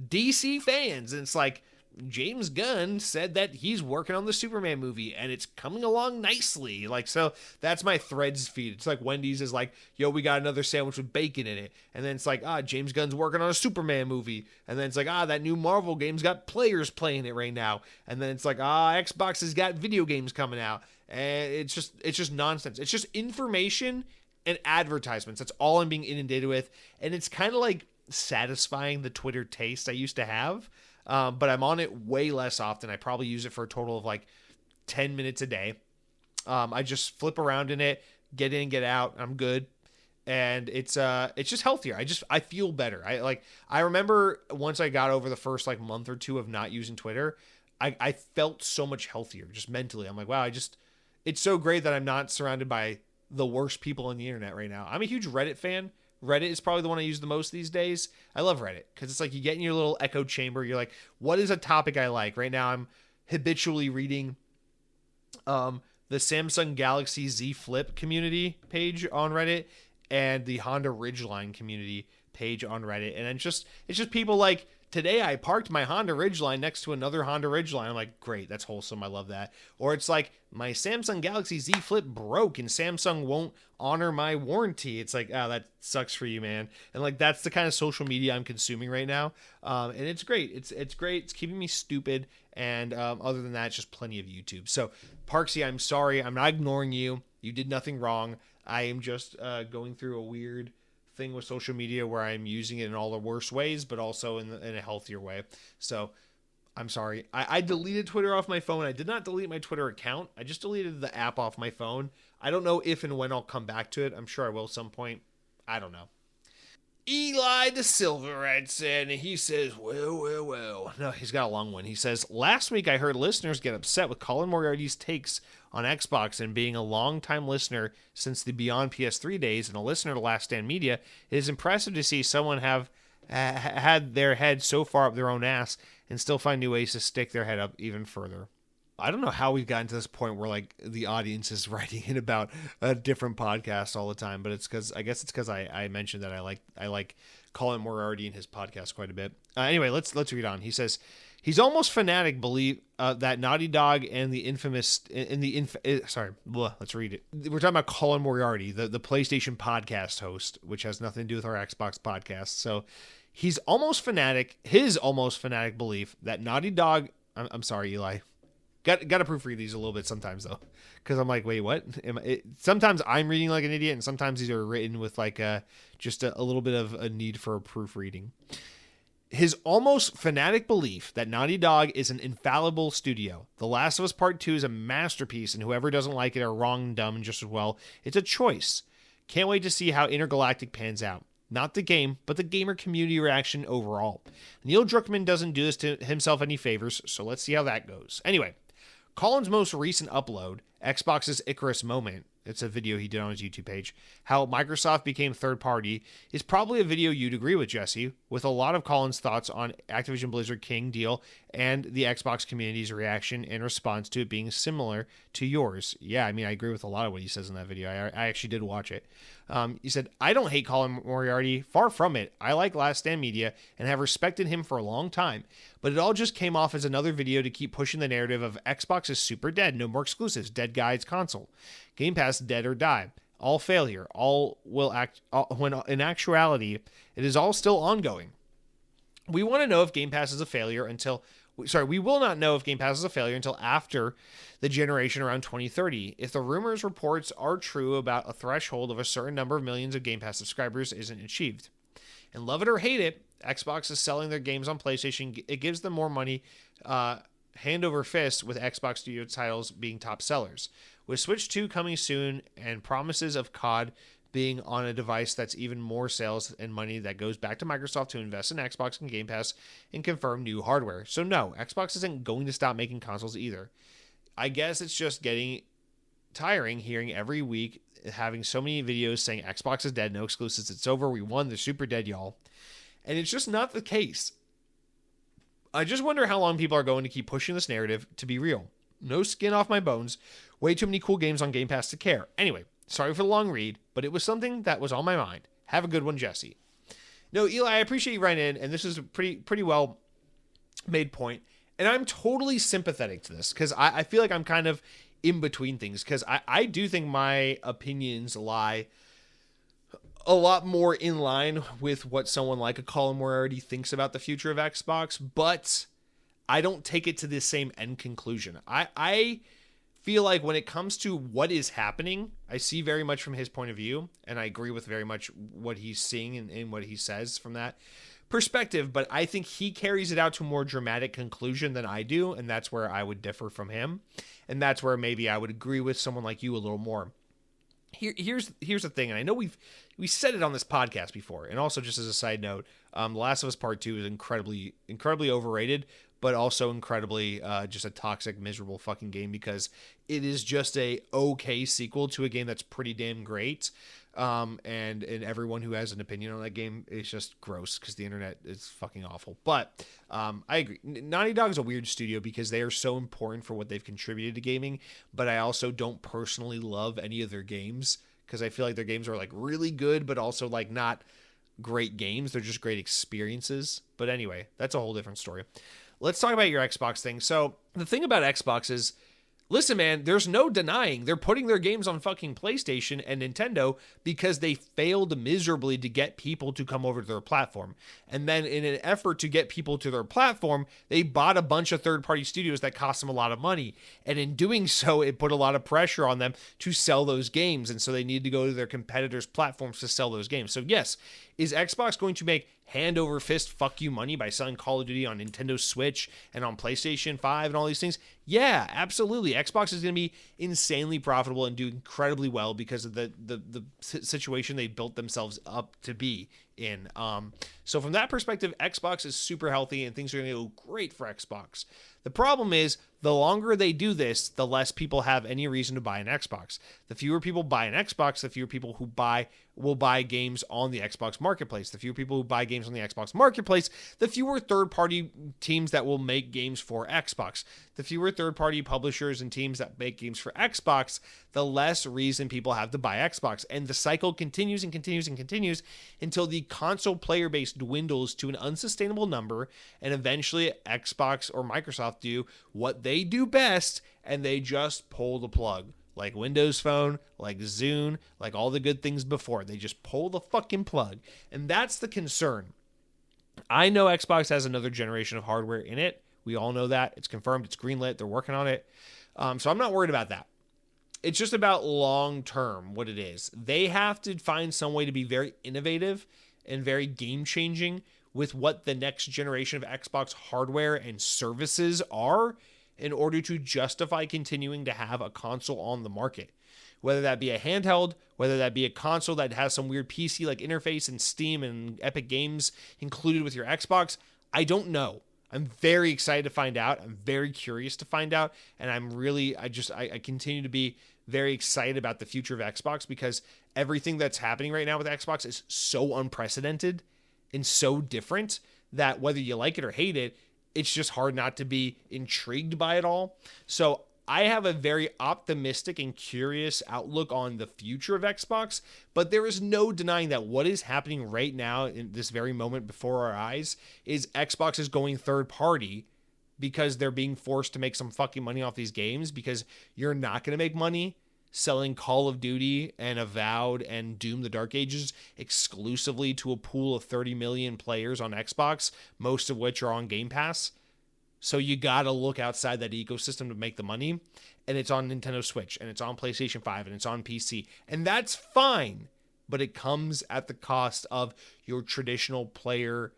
DC fans, and it's like, James Gunn said that he's working on the Superman movie and it's coming along nicely. Like, so that's my Threads feed. It's like Wendy's is like, yo, we got another sandwich with bacon in it. And then it's like, James Gunn's working on a Superman movie. And then it's like, that new Marvel game's got players playing it right now. And then it's like, Xbox has got video games coming out. And it's just nonsense. It's just information and advertisements. That's all I'm being inundated with. And it's kind of like satisfying the Twitter taste I used to have. But I'm on it way less often. I probably use it for a total of like 10 minutes a day. I just flip around in it, get in, get out. I'm good. And it's just healthier. I feel better. I remember once I got over the first like month or two of not using Twitter, I felt so much healthier just mentally. I'm like, wow, it's so great that I'm not surrounded by the worst people on the internet right now. I'm a huge Reddit fan. Reddit is probably the one I use the most these days. I love Reddit because it's like you get in your little echo chamber. You're like, what is a topic I like? Right now I'm habitually reading the Samsung Galaxy Z Flip community page on Reddit and the Honda Ridgeline community page on Reddit. And it's just people like, today I parked my Honda Ridgeline next to another Honda Ridgeline. I'm like, great, that's wholesome. I love that. Or it's like, my Samsung Galaxy Z Flip broke and Samsung won't honor my warranty. It's like, that sucks for you, man. And like, that's the kind of social media I'm consuming right now. And it's great. It's great. It's keeping me stupid. And other than that, it's just plenty of YouTube. So Parksy, I'm sorry. I'm not ignoring you. You did nothing wrong. I am just going through a weird thing with social media where I'm using it in all the worst ways, but also in a healthier way. So I'm sorry. I deleted Twitter off my phone. I did not delete my Twitter account. I just deleted the app off my phone. I don't know if and when I'll come back to it. I'm sure I will at some point. I don't know. Eli De Silva writes in, and he says, well. No, he's got a long one. He says, last week I heard listeners get upset with Colin Moriarty's takes on Xbox, and being a long-time listener since the Beyond PS3 days and a listener to Last Stand Media, it is impressive to see someone have had their head so far up their own ass and still find new ways to stick their head up even further. I don't know how we've gotten to this point where like the audience is writing in about a different podcast all the time, but it's because I mentioned that I like Colin Moriarty and his podcast quite a bit. Anyway, let's read on. He says, He's almost fanatic believe that Naughty Dog and the let's read it. We're talking about Colin Moriarty, the PlayStation podcast host, which has nothing to do with our Xbox podcast. So his almost fanatic belief that Naughty Dog, I'm sorry, Eli. Got to proofread these a little bit sometimes though, because I'm like, wait, what? Sometimes I'm reading like an idiot, and sometimes these are written with like just a little bit of a need for proofreading. His almost fanatic belief that Naughty Dog is an infallible studio. The Last of Us Part 2 is a masterpiece, and whoever doesn't like it are wrong and dumb just as well. It's a choice. Can't wait to see how Intergalactic pans out. Not the game, but the gamer community reaction overall. Neil Druckmann doesn't do this to himself any favors, so let's see how that goes. Anyway, Colin's most recent upload, Xbox's Icarus Moment, it's a video he did on his YouTube page, how Microsoft became third party, is probably a video you'd agree with, Jesse, with a lot of Colin's thoughts on Activision Blizzard King deal and the Xbox community's reaction and response to it being similar to yours. Yeah, I mean, I agree with a lot of what he says in that video. I actually did watch it. He said, I don't hate Colin Moriarty. Far from it. I like Last Stand Media and have respected him for a long time. But it all just came off as another video to keep pushing the narrative of Xbox is super dead. No more exclusives. Dead guy's console. Game Pass dead or die. All failure. All will act when in actuality, it is all still ongoing. We want to know if Game Pass is a failure until... we will not know if Game Pass is a failure until after the generation around 2030. If the rumors reports are true about a threshold of a certain number of millions of Game Pass subscribers isn't achieved. And love it or hate it, Xbox is selling their games on PlayStation. It gives them more money hand over fist, with Xbox Studio titles being top sellers. With Switch 2 coming soon and promises of COD being on a device that's even more sales and money that goes back to Microsoft to invest in Xbox and Game Pass and confirm new hardware. So no, Xbox isn't going to stop making consoles either. I guess it's just getting tiring hearing every week, having so many videos saying Xbox is dead, no exclusives, it's over, we won, they're super dead, y'all. And it's just not the case. I just wonder how long people are going to keep pushing this narrative to be real. No skin off my bones. Way too many cool games on Game Pass to care. Anyway, sorry for the long read, but it was something that was on my mind. Have a good one, Jesse. No, Eli, I appreciate you writing in, and this is a pretty well made point. And I'm totally sympathetic to this, because I feel like I'm kind of in between things, because I do think my opinions lie a lot more in line with what someone like a Colin Moriarty thinks about the future of Xbox, but I don't take it to the same end conclusion. I feel like when it comes to what is happening, I see very much from his point of view, and I agree with very much what he's seeing and what he says from that perspective, but I think he carries it out to a more dramatic conclusion than I do, and that's where I would differ from him, and that's where maybe I would agree with someone like you a little more. Here's the thing, and I know we said it on this podcast before, and also just as a side note, The Last of Us Part 2 is incredibly overrated, but also incredibly just a toxic, miserable fucking game, because it is just a okay sequel to a game that's pretty damn great. And everyone who has an opinion on that game is just gross, because the internet is fucking awful. But I agree. Naughty Dog is a weird studio because they are so important for what they've contributed to gaming, but I also don't personally love any of their games, because I feel like their games are like really good, but also like not great games. They're just great experiences. But anyway, that's a whole different story. Let's talk about your Xbox thing. So the thing about Xbox is, listen, man, there's no denying they're putting their games on fucking PlayStation and Nintendo because they failed miserably to get people to come over to their platform. And then in an effort to get people to their platform, they bought a bunch of third-party studios that cost them a lot of money. And in doing so, it put a lot of pressure on them to sell those games. And so they need to go to their competitors' platforms to sell those games. So yes, is Xbox going to make hand over fist fuck you money by selling Call of Duty on Nintendo Switch and on PlayStation 5 and all these things? Yeah, absolutely. Xbox is going to be insanely profitable and do incredibly well because of the situation they built themselves up to be in. So from that perspective, Xbox is super healthy and things are going to go great for Xbox. The problem is, the longer they do this, the less people have any reason to buy an Xbox. The fewer people buy an Xbox, the fewer people who will buy games on the Xbox Marketplace. The fewer people who buy games on the Xbox Marketplace, the fewer third-party teams that will make games for Xbox. The fewer third-party publishers and teams that make games for Xbox, the less reason people have to buy Xbox. And the cycle continues and continues and continues until the console player base dwindles to an unsustainable number, and eventually Xbox or Microsoft do what they do best, and they just pull the plug. Like Windows Phone, like Zune, like all the good things before. They just pull the fucking plug. And that's the concern. I know Xbox has another generation of hardware in it. We all know that. It's confirmed. It's greenlit. They're working on it. So I'm not worried about that. It's just about long term what it is. They have to find some way to be very innovative and very game changing with what the next generation of Xbox hardware and services are in order to justify continuing to have a console on the market. Whether that be a handheld, whether that be a console that has some weird PC-like interface and Steam and Epic Games included with your Xbox, I don't know. I'm very excited to find out. I'm very curious to find out. And I continue to be very excited about the future of Xbox because everything that's happening right now with Xbox is so unprecedented and so different that whether you like it or hate it, it's just hard not to be intrigued by it all. So I have a very optimistic and curious outlook on the future of Xbox, but there is no denying that what is happening right now in this very moment before our eyes is Xbox is going third party because they're being forced to make some fucking money off these games because you're not going to make money selling Call of Duty and Avowed and Doom the Dark Ages exclusively to a pool of 30 million players on Xbox, most of which are on Game Pass. So you got to look outside that ecosystem to make the money. And it's on Nintendo Switch, and it's on PlayStation 5, and it's on PC. And that's fine, but it comes at the cost of your traditional player,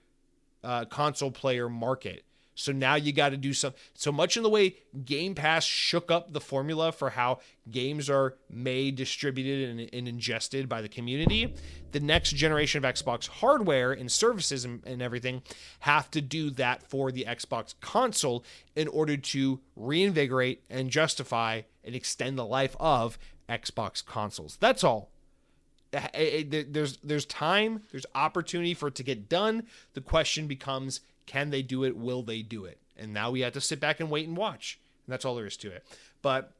console player market. So now you got to do so much in the way Game Pass shook up the formula for how games are made, distributed, and ingested by the community. The next generation of Xbox hardware and services and everything have to do that for the Xbox console in order to reinvigorate and justify and extend the life of Xbox consoles. That's all. There's time, there's opportunity for it to get done. The question becomes, can they do it? Will they do it? And now we have to sit back and wait and watch. And that's all there is to it. But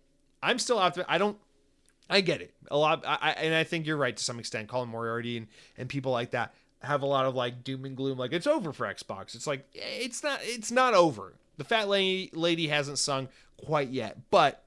I'm still out there. I get it a lot. And I think you're right to some extent. Colin Moriarty and people like that have a lot of like doom and gloom. Like it's over for Xbox. It's like, it's not over. The fat lady hasn't sung quite yet, but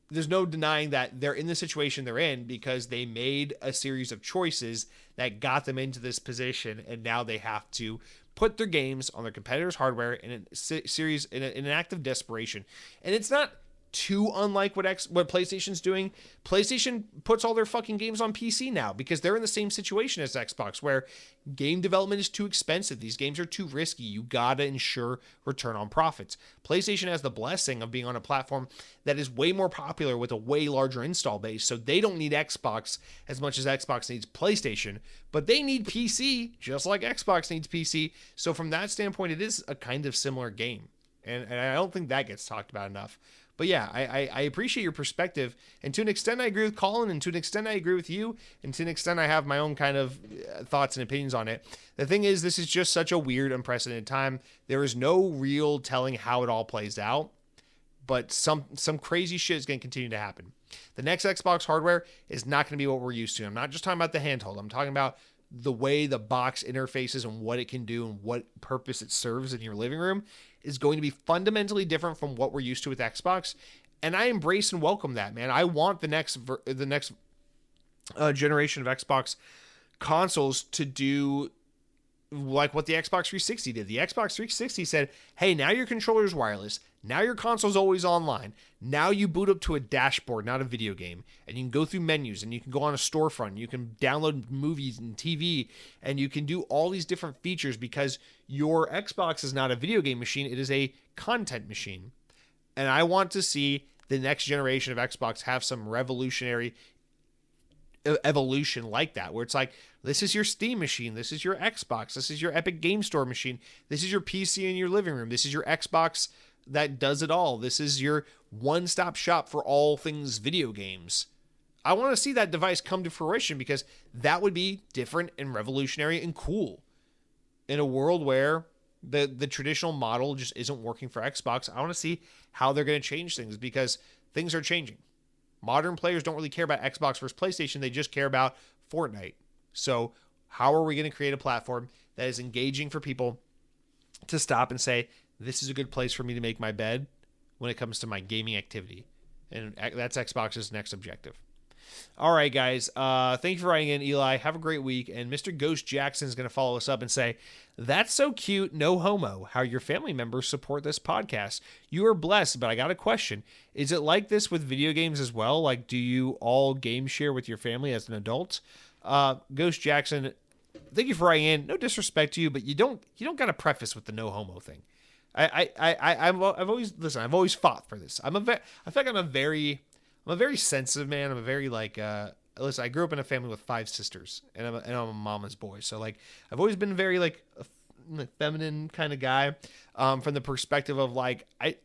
there's no denying that they're in the situation they're in because they made a series of choices that got them into this position. And now they have to put their games on their competitors' hardware in a series in an act of desperation. And it's not too unlike what PlayStation's doing. PlayStation puts all their fucking games on PC now because they're in the same situation as Xbox where game development is too expensive. These games are too risky. You gotta ensure return on profits. PlayStation has the blessing of being on a platform that is way more popular with a way larger install base, so they don't need Xbox as much as Xbox needs PlayStation, but they need PC just like Xbox needs PC. So from that standpoint, it is a kind of similar game. And I don't think that gets talked about enough. But yeah, I appreciate your perspective. And to an extent, I agree with Colin. And to an extent, I agree with you. And to an extent, I have my own kind of thoughts and opinions on it. The thing is, this is just such a weird, unprecedented time. There is no real telling how it all plays out. But some crazy shit is going to continue to happen. The next Xbox hardware is not going to be what we're used to. I'm not just talking about the handheld. I'm talking about the way the box interfaces and what it can do and what purpose it serves in your living room is going to be fundamentally different from what we're used to with Xbox. And I embrace and welcome that, man. I want the next generation of Xbox consoles to do like what the Xbox 360 did. The Xbox 360 said, hey, now your controller's wireless. Now your console's always online. Now you boot up to a dashboard, not a video game. And you can go through menus and you can go on a storefront. You can download movies and TV and you can do all these different features because your Xbox is not a video game machine. It is a content machine. And I want to see the next generation of Xbox have some revolutionary evolution like that, where it's like, this is your Steam machine, this is your Xbox, this is your Epic Game Store machine, this is your PC in your living room, this is your Xbox that does it all, this is your one-stop shop for all things video games. I want to see that device come to fruition because that would be different and revolutionary and cool in a world where the traditional model just isn't working for Xbox. I want to see how they're going to change things because things are changing. Modern players don't really care about Xbox versus PlayStation. They just care about Fortnite. So How are we going to create a platform that is engaging for people to stop and say, this is a good place for me to make my bed when it comes to my gaming activity? And that's Xbox's next objective. All right, guys. Thank you for writing in, Eli. Have a great week. And Mr. Ghost Jackson is going to follow us up and say, that's so cute, no homo, how your family members support this podcast. You are blessed, but I got a question. Is it like this with video games as well? Like, do you all game share with your family as an adult? Ghost Jackson, thank you for writing in. No disrespect to you, but you don't got to preface with the no homo thing. I've always fought for this. I feel like I'm a very sensitive man. I'm a very listen, I grew up in a family with 5 sisters, and I'm a mama's boy. So like, I've always been very like a feminine kind of guy. From the perspective of like, I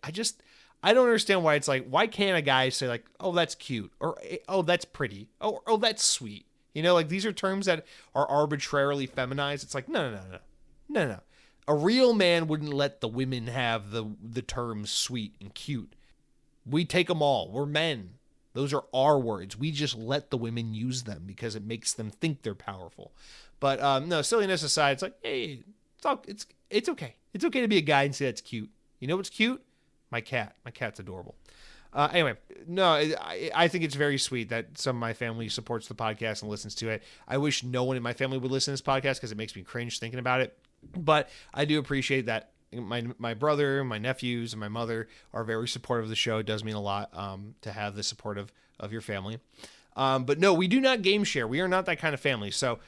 don't understand why it's like, why can't a guy say like, oh, that's cute, or oh, that's pretty, oh, that's sweet. You know, like these are terms that are arbitrarily feminized. It's like, no. A real man wouldn't let the women have the terms sweet and cute. We take them all. We're men. Those are our words. We just let the women use them because it makes them think they're powerful. But no, silliness aside, it's like, hey, it's okay. It's okay to be a guy and say that's cute. You know what's cute? My cat. My cat's adorable. Anyway, no, I think it's very sweet that some of my family supports the podcast and listens to it. I wish no one in my family would listen to this podcast because it makes me cringe thinking about it. But I do appreciate that my brother, my nephews, and my mother are very supportive of the show. It does mean a lot to have the support of your family. But no, we do not game share. We are not that kind of family. So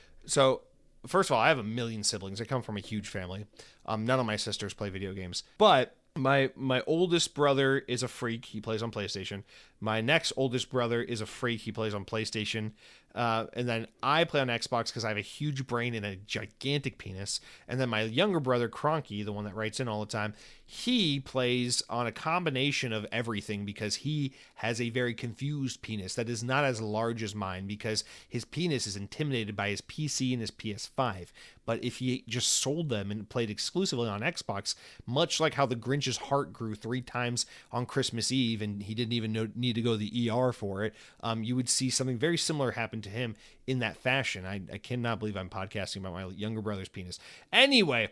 first of all, I have a million siblings. I come from a huge family. None of my sisters play video games. But my oldest brother is a freak. He plays on PlayStation. My next oldest brother is a freak. He plays on PlayStation. And then I play on Xbox because I have a huge brain and a gigantic penis. And then my younger brother, Cronky, the one that writes in all the time, he plays on a combination of everything because he has a very confused penis that is not as large as mine because his penis is intimidated by his PC and his PS5. But if he just sold them and played exclusively on Xbox, much like how the Grinch's heart grew 3 times on Christmas Eve and he didn't even need to go to the ER for it, you would see something very similar happen to him in that fashion. I cannot believe I'm podcasting about my younger brother's penis. Anyway,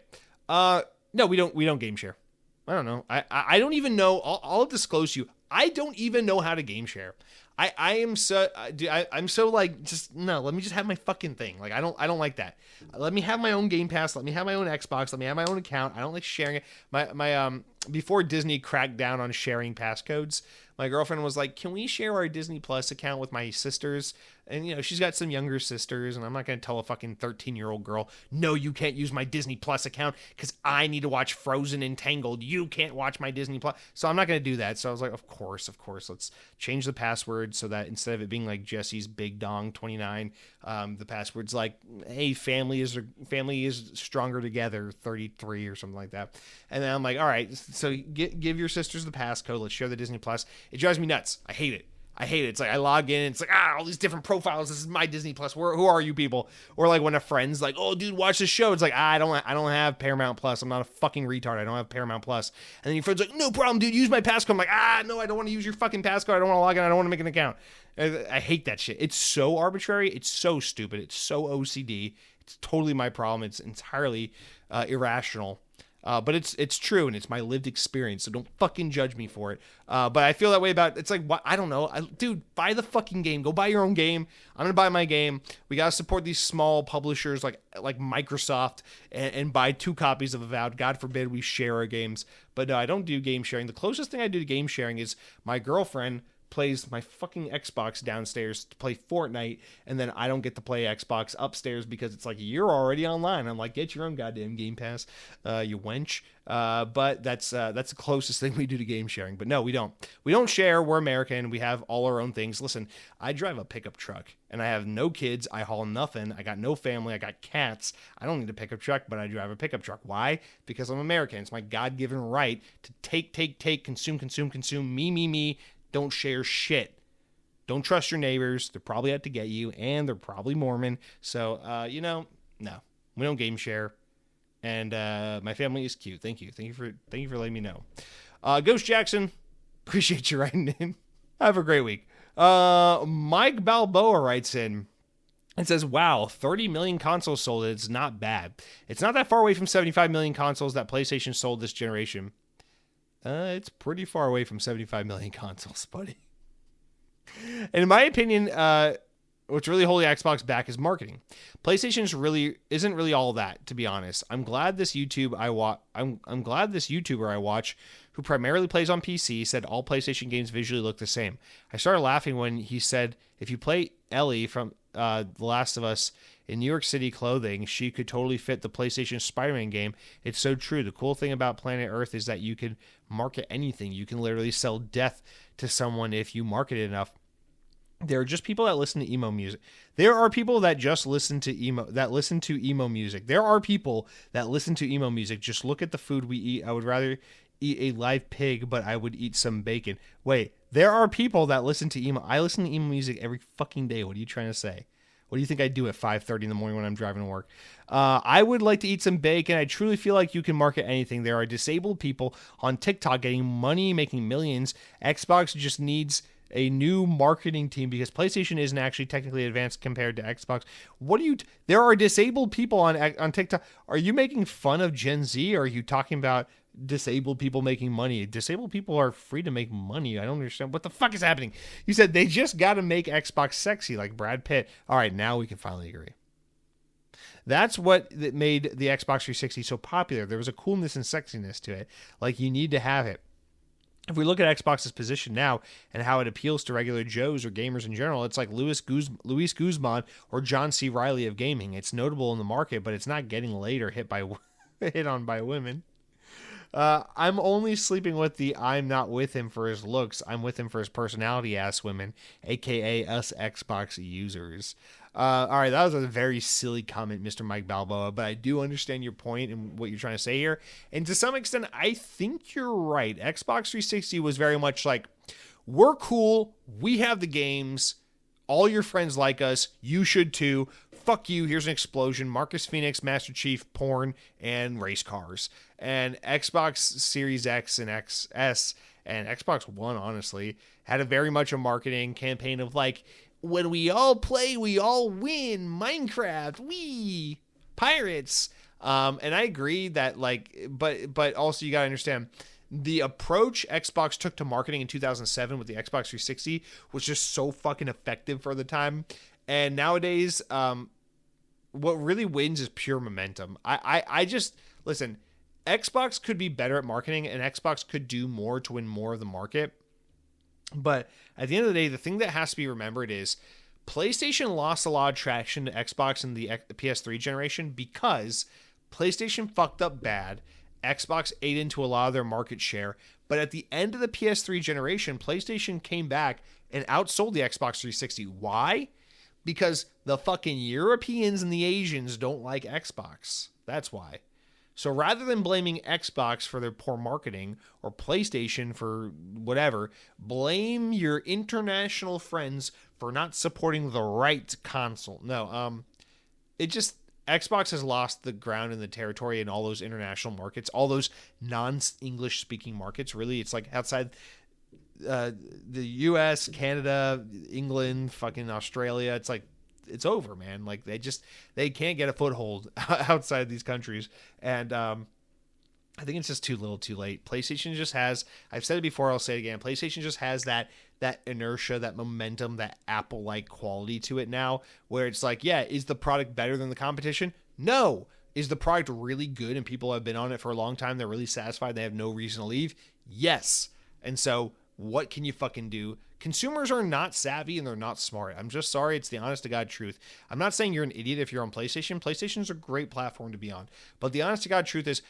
no, we don't game share. I don't know. I don't even know. I'll disclose to you. I don't even know how to game share. I'm so like, just no, let me just have my fucking thing. Like, I don't like that. Let me have my own Game Pass. Let me have my own Xbox. Let me have my own account. I don't like sharing it. My before Disney cracked down on sharing passcodes, my girlfriend was like, can we share our Disney Plus account with my sisters? And, you know, she's got some younger sisters, and I'm not going to tell a fucking 13-year-old girl, no, you can't use my Disney Plus account because I need to watch Frozen and Tangled. You can't watch my Disney Plus. So I'm not going to do that. So I was like, of course. Let's change the password so that instead of it being like Jesse's Big Dong 29, the password's like, hey, family is stronger together 33 or something like that. And then I'm like, all right, so give your sisters the passcode. Let's share the Disney Plus. It drives me nuts. I hate it. It's like I log in and it's like, all these different profiles. This is my Disney Plus. Who are you people? Or like when a friend's like, oh, dude, watch this show. It's like, I don't have Paramount Plus. I'm not a fucking retard. I don't have Paramount Plus. And then your friend's like, no problem, dude. Use my passcode. I'm like, no, I don't want to use your fucking passcode. I don't want to log in. I don't want to make an account. I hate that shit. It's so arbitrary. It's so stupid. It's so OCD. It's totally my problem. It's entirely irrational. But it's true, and it's my lived experience, so don't fucking judge me for it. But I feel that way about, it's like, I don't know. Dude, buy the fucking game. Go buy your own game. I'm going to buy my game. We got to support these small publishers like Microsoft and buy 2 copies of Avowed. God forbid we share our games. But no, I don't do game sharing. The closest thing I do to game sharing is my girlfriend plays my fucking Xbox downstairs to play Fortnite, and then I don't get to play Xbox upstairs because it's like, you're already online. I'm like, get your own goddamn Game Pass, you wench. But that's the closest thing we do to game sharing. But no, we don't share. We're American. We have all our own things. Listen, I drive a pickup truck and I have no kids. I haul nothing. I got no family. I got cats. I don't need a pickup truck, but I drive a pickup truck. Why? Because I'm American. It's my God-given right to take, consume, me. Don't share shit. Don't trust your neighbors. They're probably out to get you, and they're probably Mormon. So, no, we don't game share. And my family is cute. Thank you for letting me know. Ghost Jackson, appreciate you writing in. Have a great week. Mike Balboa writes in, It says, wow, 30 million consoles sold. It's not bad. It's not that far away from 75 million consoles that PlayStation sold this generation. It's pretty far away from 75 million consoles, buddy. And in my opinion, what's really holding Xbox back is marketing. PlayStation isn't really all that, to be honest. I'm glad this YouTuber I watch, who primarily plays on PC, said all PlayStation games visually look the same. I started laughing when he said, if you play Ellie from The Last of Us in New York City clothing, she could totally fit the PlayStation Spider-Man game. It's so true. The cool thing about Planet Earth is that you can market anything. You can literally sell death to someone if you market it enough. There are just people that listen to emo music. There are people that just listen to emo music. There are people that listen to emo music. Just look at the food we eat. I would rather eat a live pig, but I would eat some bacon. Wait, there are people that listen to emo. I listen to emo music every fucking day. What are you trying to say? What do you think I do at 5:30 in the morning when I'm driving to work? I would like to eat some bacon. I truly feel like you can market anything. There are disabled people on TikTok getting money, making millions. Xbox just needs a new marketing team because PlayStation isn't actually technically advanced compared to Xbox. There are disabled people on TikTok. Are you making fun of Gen Z, or are you talking about disabled people making money? Disabled people are free to make money. I don't understand what the fuck is happening. You said they just got to make Xbox sexy like Brad Pitt. All right, now we can finally agree. That's what made the Xbox 360 so popular. There was a coolness and sexiness to it. Like, you need to have it. If we look at Xbox's position now and how it appeals to regular Joes or gamers in general, it's like Luis Guzman or John C. Reilly of gaming. It's notable in the market, but it's not getting laid or hit on by women. I'm only sleeping with I'm not with him for his looks. I'm with him for his personality, ass women, aka us Xbox users. All right, that was a very silly comment, Mr. Mike Balboa, but I do understand your point and what you're trying to say here. And to some extent, I think you're right. Xbox 360 was very much like, we're cool, we have the games, all your friends like us, you should too. Fuck you, here's an explosion, Marcus Phoenix, Master Chief, porn, and race cars. And Xbox Series X and XS and Xbox One, honestly, had a very much a marketing campaign of like, when we all play, we all win. Minecraft, we pirates. And I agree that but also you gotta understand the approach Xbox took to marketing in 2007 with the Xbox 360 was just so fucking effective for the time. And nowadays, what really wins is pure momentum. I just listen. Xbox could be better at marketing, and Xbox could do more to win more of the market. But at the end of the day, the thing that has to be remembered is PlayStation lost a lot of traction to Xbox in the PS3 generation because PlayStation fucked up bad. Xbox ate into a lot of their market share. But at the end of the PS3 generation, PlayStation came back and outsold the Xbox 360. Why? Because the fucking Europeans and the Asians don't like Xbox. That's why. So rather than blaming Xbox for their poor marketing or PlayStation for whatever, blame your international friends for not supporting the right console. No, Xbox has lost the ground and the territory in all those international markets, all those non-English speaking markets. Really, it's like outside the US, Canada, England, fucking Australia. It's like, it's over, man. Like they can't get a foothold outside these countries. And I think it's just too little too late. PlayStation just has, I've said it before, I'll say it again, PlayStation just has that inertia, that momentum, that Apple-like quality to it now, where it's like, yeah, is the product better than the competition? No. Is the product really good and people have been on it for a long time, they're really satisfied, they have no reason to leave? Yes. And so what can you fucking do? Consumers are not savvy and they're not smart. I'm just sorry. It's the honest to God truth. I'm not saying you're an idiot if you're on PlayStation. PlayStation is a great platform to be on. But the honest to God truth is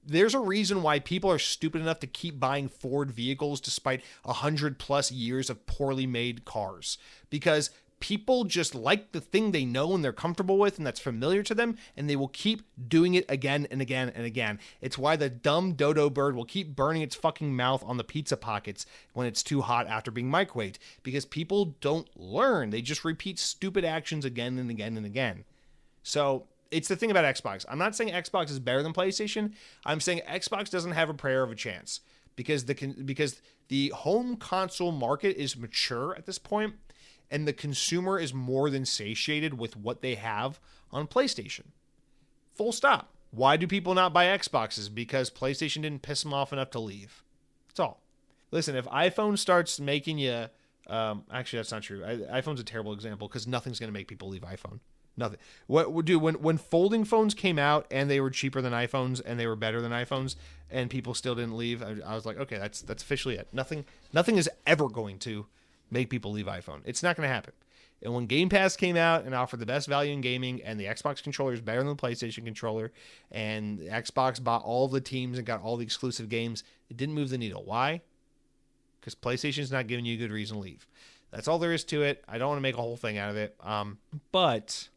there's a reason why people are stupid enough to keep buying Ford vehicles despite 100+ years of poorly made cars. Because people just like the thing they know and they're comfortable with and that's familiar to them, and they will keep doing it again and again and again. It's why the dumb dodo bird will keep burning its fucking mouth on the pizza pockets when it's too hot after being microwaved, because people don't learn. They just repeat stupid actions again and again and again. So it's the thing about Xbox. I'm not saying Xbox is better than PlayStation. I'm saying Xbox doesn't have a prayer of a chance because the home console market is mature at this point. and the consumer is more than satiated with what they have on PlayStation. Full stop. Why do people not buy Xboxes? Because PlayStation didn't piss them off enough to leave. That's all. Listen, if iPhone starts making you... actually, that's not true. iPhone's a terrible example because nothing's going to make people leave iPhone. Nothing. When folding phones came out and they were cheaper than iPhones and they were better than iPhones and people still didn't leave, I was like, okay, that's officially it. Nothing is ever going to make people leave iPhone. It's not going to happen. And when Game Pass came out and offered the best value in gaming, and the Xbox controller is better than the PlayStation controller, and Xbox bought all of the teams and got all the exclusive games, it didn't move the needle. Why? Because PlayStation's not giving you a good reason to leave. That's all there is to it. I don't want to make a whole thing out of it. But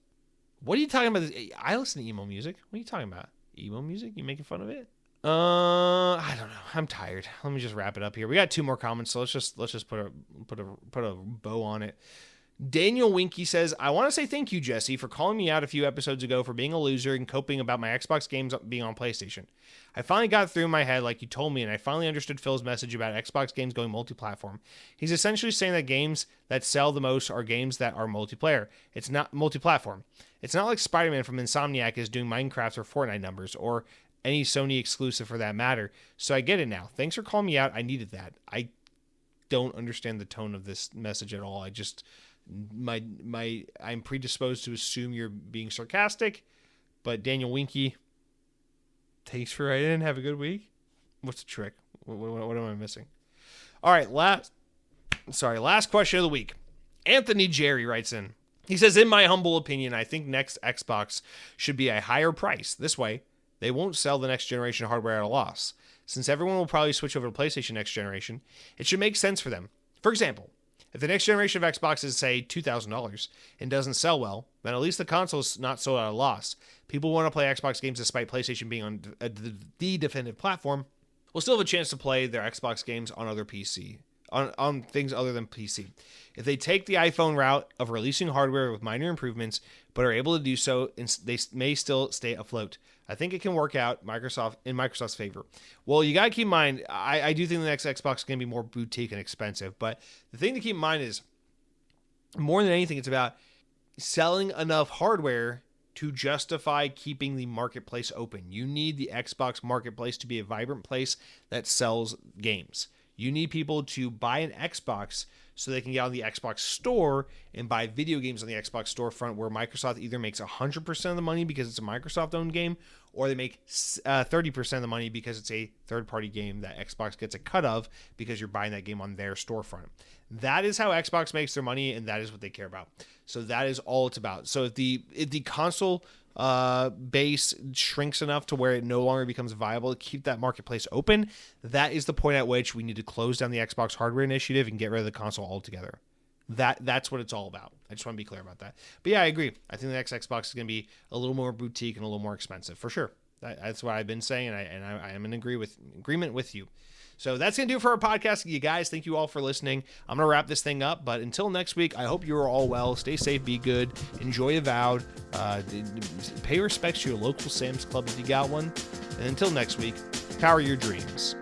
what are you talking about? I listen to emo music. What are you talking about? Emo music? You making fun of it? I don't know. I'm tired. Let me just wrap it up here. We got 2 more comments, so let's just put a bow on it. Daniel Winky says, I want to say thank you, Jesse, for calling me out a few episodes ago for being a loser and coping about my Xbox games being on PlayStation. I finally got through my head like you told me, and I finally understood Phil's message about Xbox games going multi-platform. He's essentially saying that games that sell the most are games that are multiplayer. It's not multi-platform. It's not like Spider-Man from Insomniac is doing Minecraft or Fortnite numbers, or any Sony exclusive for that matter. So I get it now. Thanks for calling me out. I needed that. I don't understand the tone of this message at all. I just... I'm predisposed to assume you're being sarcastic, but Daniel Winky, thanks for writing in. Have a good week. What's the trick? What am I missing? All right, last question of the week. Anthony Jerry writes in. He says, in my humble opinion, I think next Xbox should be a higher price. This way, they won't sell the next generation hardware at a loss. Since everyone will probably switch over to PlayStation next generation, it should make sense for them. For example, if the next generation of Xbox is, say, $2,000 and doesn't sell well, then at least the console is not sold at a loss. People want to play Xbox games despite PlayStation being on the definitive platform. Will still have a chance to play their Xbox games on other PC, on things other than PC. If they take the iPhone route of releasing hardware with minor improvements, but are able to do so, they may still stay afloat. I think it can work out in Microsoft's favor. Well, you got to keep in mind, I do think the next Xbox is going to be more boutique and expensive, but the thing to keep in mind is, more than anything, it's about selling enough hardware to justify keeping the marketplace open. You need the Xbox marketplace to be a vibrant place that sells games. You need people to buy an Xbox so they can get on the Xbox store and buy video games on the Xbox storefront, where Microsoft either makes 100% of the money because it's a Microsoft-owned game, or they make 30% of the money because it's a third-party game that Xbox gets a cut of because you're buying that game on their storefront. That is how Xbox makes their money, and that is what they care about. So that is all it's about. So if the console base shrinks enough to where it no longer becomes viable to keep that marketplace open, that is the point at which we need to close down the Xbox hardware initiative and get rid of the console altogether. That's what it's all about. I just want to be clear about that. But yeah, I agree. I think the next Xbox is going to be a little more boutique and a little more expensive, for sure. That's what I've been saying, and I am in agreement with you. So that's going to do it for our podcast. You guys, thank you all for listening. I'm going to wrap this thing up, but until next week, I hope you are all well. Stay safe, be good, enjoy Avowed, pay respects to your local Sam's Club if you got one. And until next week, power your dreams.